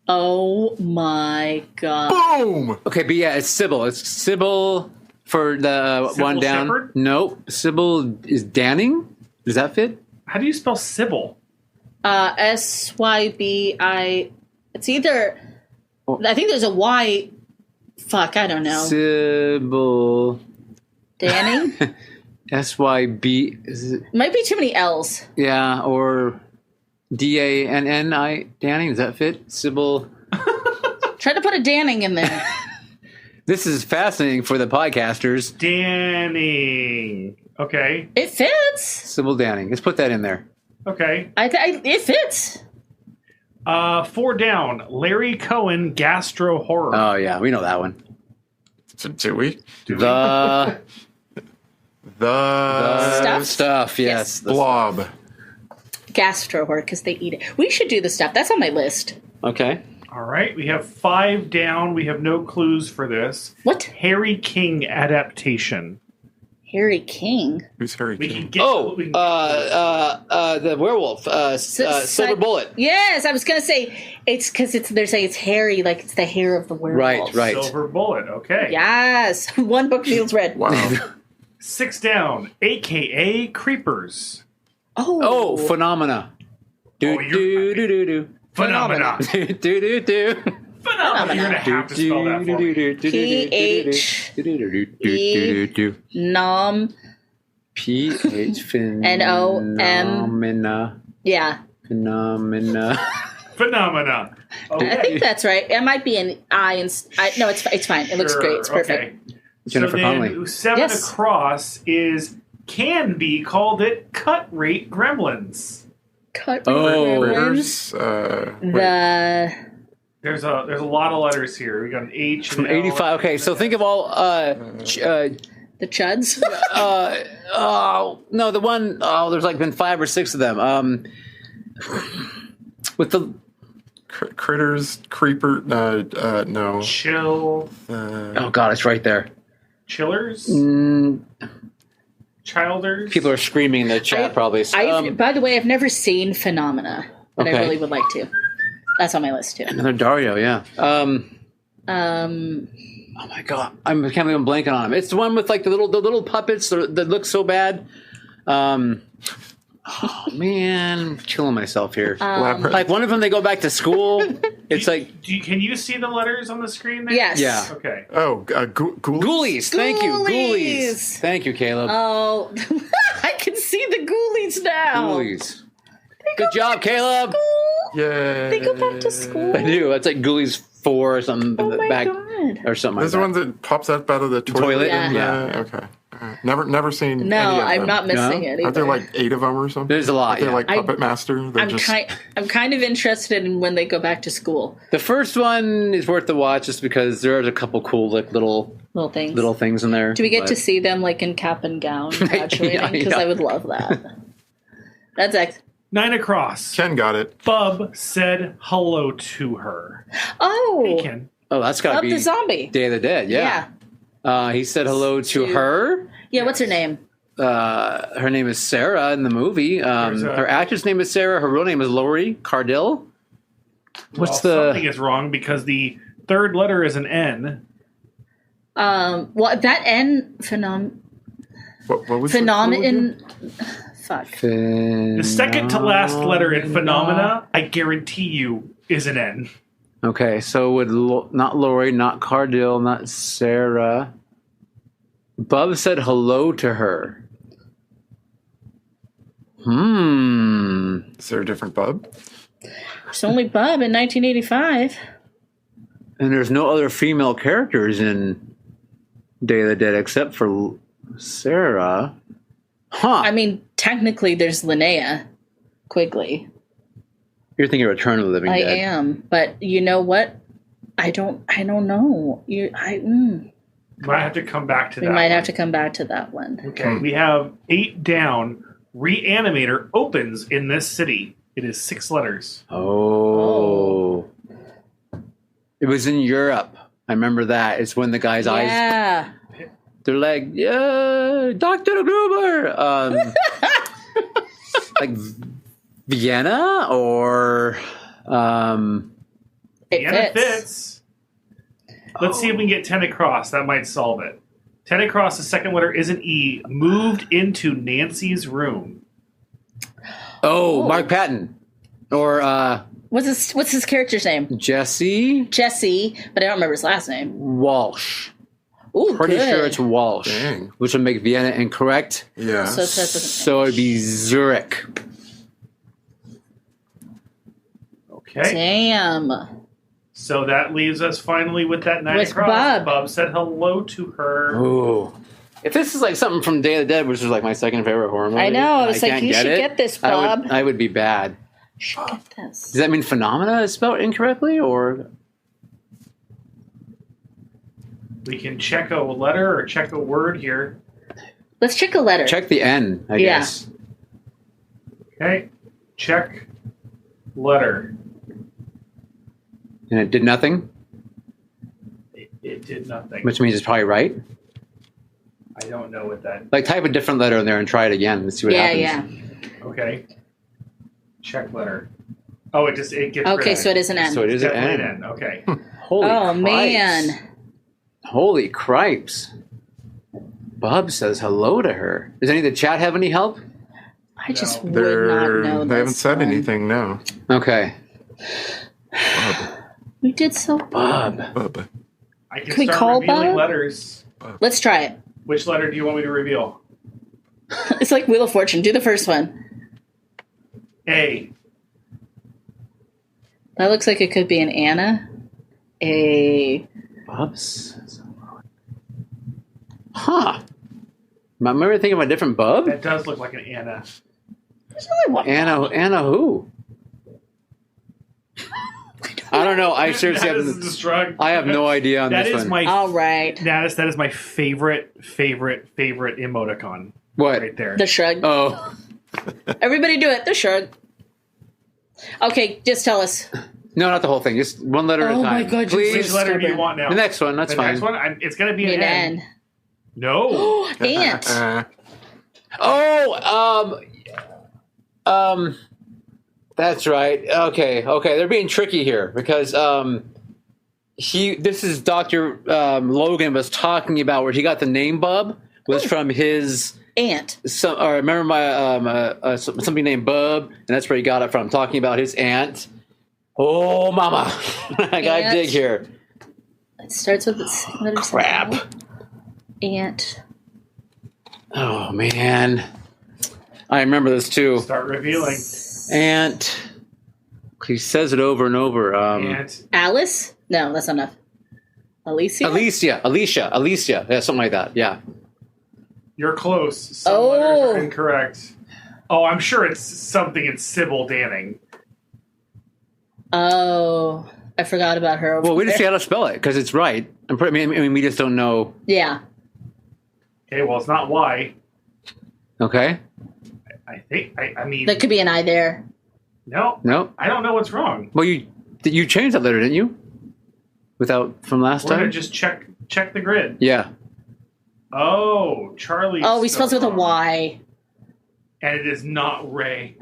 Oh my god. Boom! Okay, but yeah, it's Sybil. It's Sybil for the Sybil one down. Shepherd? Nope. Sybil is Danning? Does that fit? How do you spell Sybil? SYBI. It's either. I think there's a Y. Fuck, I don't know. Sybil. Danny? SYB. Is it? Might be too many L's. Yeah, or DANNI. Danning, does that fit? Sybil. Try to put a Danning in there. This is fascinating for the podcasters. Danning. Okay. It fits. Sybil Danning. Let's put that in there. Okay. It fits. 4 down. Larry Cohen Gastro Horror. Oh, yeah, we know that one. Do we? The The stuff, yes. Blob. Gastro horror because they eat it. We should do the stuff. That's on my list. Okay. All right. We have 5 down. We have no clues for this. What? Harry King adaptation. Harry King. Who's Harry We King? can get. we can the werewolf, Silver Bullet. Yes, I was gonna say it's because they're saying it's hairy, like it's the hair of the werewolf. Right. Silver Bullet. Okay. Yes, one book Neil's read. Wow. 6 down. AKA Creepers. Oh, Phenomena. Do do do do do. Phenomena. Do do do. Phenomena. You're gonna have to spell that for me. Nom. PH Phenomena. Yeah. Phenomena. Phenomena. Okay. I think that's right. It might be an I. No, it's fine. It looks Sure, great. It's perfect. Okay. Jennifer so Connelly. then 7 Yes. across can be called it cut rate gremlins. Cut. Oh. Critters. The. There's a lot of letters here. We got an H From and an L. 85. Okay, so think of all. The Chuds. No, the one oh there's like been 5 or 6 of them. With the Critters. Creeper. No. Chill. oh god, it's right there. Chillers. Childers. People are screaming in the chat probably. By the way, I've never seen Phenomena, but I Okay. really would like to. That's on my list too. Another Dario, yeah. Oh my god, I can't believe I'm blanking on him. It's the one with like the little puppets that look so bad. Oh man, I'm killing myself here. Labyrinth. Like one of them, they go back to school. It's like Can you see the letters on the screen there? Yes. yeah, Okay. Oh, Ghoulies. Ghoulies. Thank you, Ghoulies. Ghoulies. Thank you, Caleb. Oh, I can see the Ghoulies now. Ghoulies. Good job, Caleb. Yay. They go back to school. I do. That's like Ghoulies 4 or something Oh my back god. or something There's like the one that pops up out of the toilet. toilet? Yeah. Okay. Never seen any No, of I'm them. not missing No? it. Aren't there either. like 8 of them or something? There's a lot, Aren't they yeah. like Puppet Master? They're I'm kind of interested in when they go back to school. The first one is worth the watch just because there's a couple cool like little Things. in there. Do we get but- to see them like in cap and gown graduating? Because Yeah. I would love that. That's 9 across. Ken got it. Bub said hello to her. Oh, Hey, Ken. Oh, that's got to of be the zombie. Day of the Dead. Yeah. He said hello to To- her. Yeah, what's her name? Her name is Sarah in the movie. Her actress name is Sarah. Her real name is Lori Cardell. What's Something the? is wrong because the third letter is an N. Well, that N What was the clue phenomenon. again? Fuck. The second to last letter in phenomena, I guarantee you, is an N. Okay, so would not Lori, not Cardell, not Sarah. Bub said hello to her. Is there a different Bub? It's only Bub in 1985. And there's no other female characters in Day of the Dead except for Sarah. Huh. I mean, technically, there's Linnea Quigley. You're thinking of Return of the Living I Dead. am, but you know what? I don't know. Might have to come back to that. We might have to come back to that one. Okay, we have 8 down. Reanimator opens in this city. It is 6 letters. Oh. It was in Europe. I remember that. It's when the guy's eyes... They're like, yeah, Dr. Gruber. Like Vienna or... Vienna fits. Let's see if we can get 10 across. That might solve it. 10 across, the second letter is an E. Moved into Nancy's room. Oh, Mark Patton. Or, what's his character's name? Jesse, but I don't remember his last name. Walsh. Ooh, Pretty good. sure it's Walsh. Dang. Which would make Vienna incorrect. Yeah. So it'd be Zurich. Okay. Damn. So that leaves us finally with that 9 With across. Bob. Bob said hello to her. Ooh. If this is like something from Day of the Dead, which is like my second favorite horror movie. I know. I was like, can't you should get this, Bob. I would be bad. You should get this. Does that mean phenomena is spelled incorrectly, or? We can check a letter or check a word here. Let's check a letter. Check the N, I guess. Okay. Check letter. And it did nothing? It did nothing. Which means it's probably right. I don't know what that... Like, type a different letter in there and try it again and see what happens. Yeah. Okay. Check letter. Oh, it gets rid of Okay, so it is an N. So it is an Definitely N. an N. Okay. Holy cripes. Man. Holy cripes. Bob says hello to her. Does any of the chat have any help? I just would not know this. They haven't said anything, no. Okay. Bob. We did so... Bob. I can Can we start call revealing Bob? letters. Let's try it. Which letter do you want me to reveal? It's like Wheel of Fortune. Do the first one. A. That looks like it could be an Anna. A... Bob says hello. Huh. Am I thinking of a different Bob? That does look like an Anna. There's only one. Anna who? I don't know. I seriously I have no idea on this one. All right. That is my favorite emoticon. What? Right there. The shrug. Oh. Everybody do it. The shrug. Okay, just tell us. No, not the whole thing. Just one letter at a time. Oh my God, please. Which letter do you want now? The next one. That's fine. The next one? It's going to be An N. No. Ant. That's right. Okay. They're being tricky here because this is Dr. Logan was talking about where he got the name Bub was from his aunt. Or remember my somebody named Bub, and that's where he got it from. Talking about his aunt. Oh, mama! I gotta dig here. It starts with the letter crap. Aunt. Oh man, I remember this too. Start revealing. Aunt. He says it over and over. Aunt. Alice? No, that's not enough. Alicia. Yeah, something like that. Yeah. You're close. Some letters are incorrect. Oh, I'm sure it's something in Sybil Danning. Oh, I forgot about her. Well, we just see how to spell it because it's right. I mean, we just don't know. Yeah. Okay, well, it's not Y. Okay. I think. I mean, there could be an I there. No. I don't know what's wrong. Well, you changed that letter, didn't you? From last time. We're gonna just check the grid. Yeah. Oh, Charlie. Oh, we spelled it with a Y. And it is not Ray.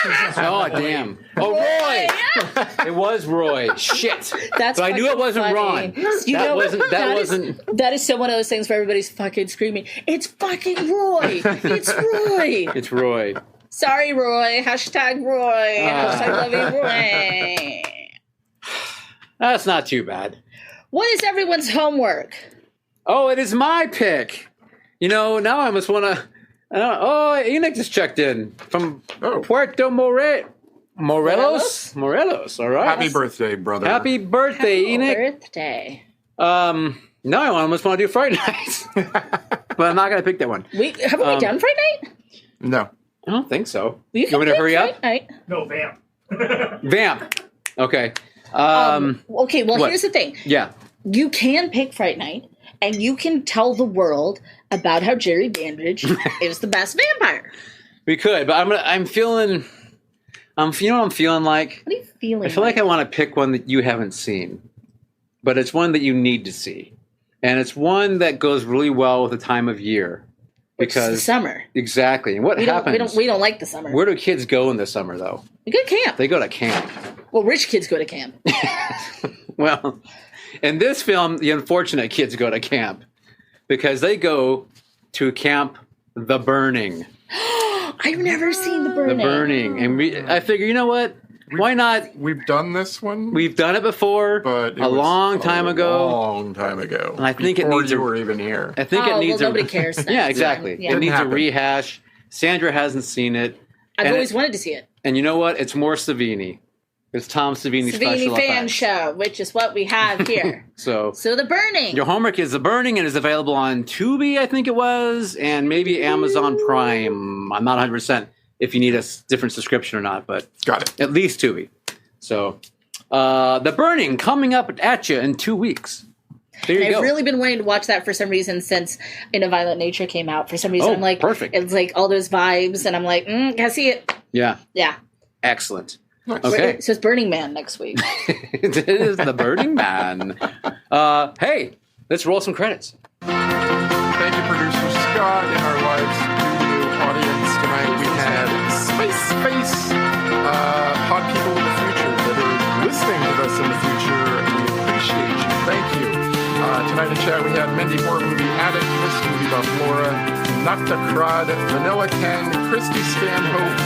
Oh, damn. Oh, Roy! It was Roy. Shit. That's but I knew it wasn't funny. Ron. That is so one of those things where everybody's fucking screaming, it's fucking Roy! It's Roy! It's Roy. Sorry, Roy. Hashtag Roy. Hashtag love you, Roy. That's not too bad. What is everyone's homework? Oh, it is my pick. Now I almost want to... Enoch just checked in from Puerto Morelos. All right. Happy birthday, brother. Happy birthday, Enoch. Birthday. No, I almost want to do Friday night, but I'm not going to pick that one. Haven't we done Friday night? No, I don't think so. You want me to hurry up? No, Vamp. Vamp. Okay. Okay, well, here's the thing. Yeah. You can pick Fright Night, and you can tell the world about how Jerry Dandridge is the best vampire. We could, but I'm feeling like? What are you feeling? I feel like I want to pick one that you haven't seen, but it's one that you need to see. And it's one that goes really well with the time of year. Because it's the summer. Exactly. And what happens? We don't like the summer. Where do kids go in the summer, though? They go to camp. They go to camp. Well, rich kids go to camp. Well, in this film, the unfortunate kids go to camp because they go to Camp The Burning. I've never seen The Burning. The Burning. And I figure, you know what? Why not? We've done this one. We've done it before, but a long time ago. Long time ago. And I think before it needs you were even here. I think it needs nobody cares. Yeah, exactly. Yeah. It needs a rehash. Sandra hasn't seen it. I've always wanted to see it. And you know what? It's more Savini. It's Tom Savini's special fan show, which is what we have here. So The Burning. Your homework is The Burning and is available on Tubi, I think it was, and maybe Amazon Prime. I'm not 100% if you need a different subscription or not, but got it. At least Tubi. So, The Burning coming up at you in 2 weeks. There you go. I've really been wanting to watch that for some reason since In a Violent Nature came out. For some reason, I'm like, perfect. It's like all those vibes, and I'm like, gotta see it. Yeah. Yeah. Excellent. Nice. Okay. So it's Burning Man next week. It is The Burning Man. Hey, let's roll some credits. Thank you, producer Scott. In our live studio audience tonight, we had Space, hot people in the future that are listening to us in the future, and we appreciate you. Thank you. Tonight in chat, we had Mindy Horror Movie Addict, Miss Movie Buff Laura, Nocta Crud, Vanilla Ken, Christy Stanhope.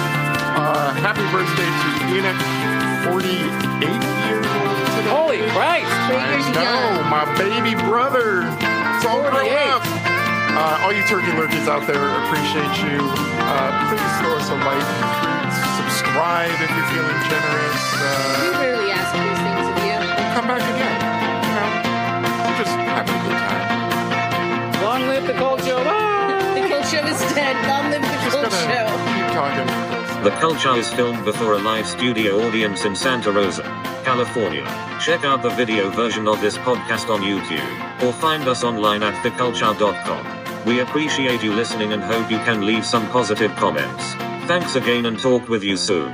Happy birthday to Enoch, 48 years old today. Holy Christ! I know, my baby brother. It's all grown up. All you turkey lurkeys out there, appreciate you. Please throw us a like. Subscribe if you're feeling generous. We rarely ask these things of you. Come back again. You know, just having a good time. Long live the Cold Show. The Cold Show is dead. Long live the Cold Show. Keep talking. The Culture is filmed before a live studio audience in Santa Rosa, California. Check out the video version of this podcast on YouTube, or find us online at theculture.com. We appreciate you listening and hope you can leave some positive comments. Thanks again and talk with you soon.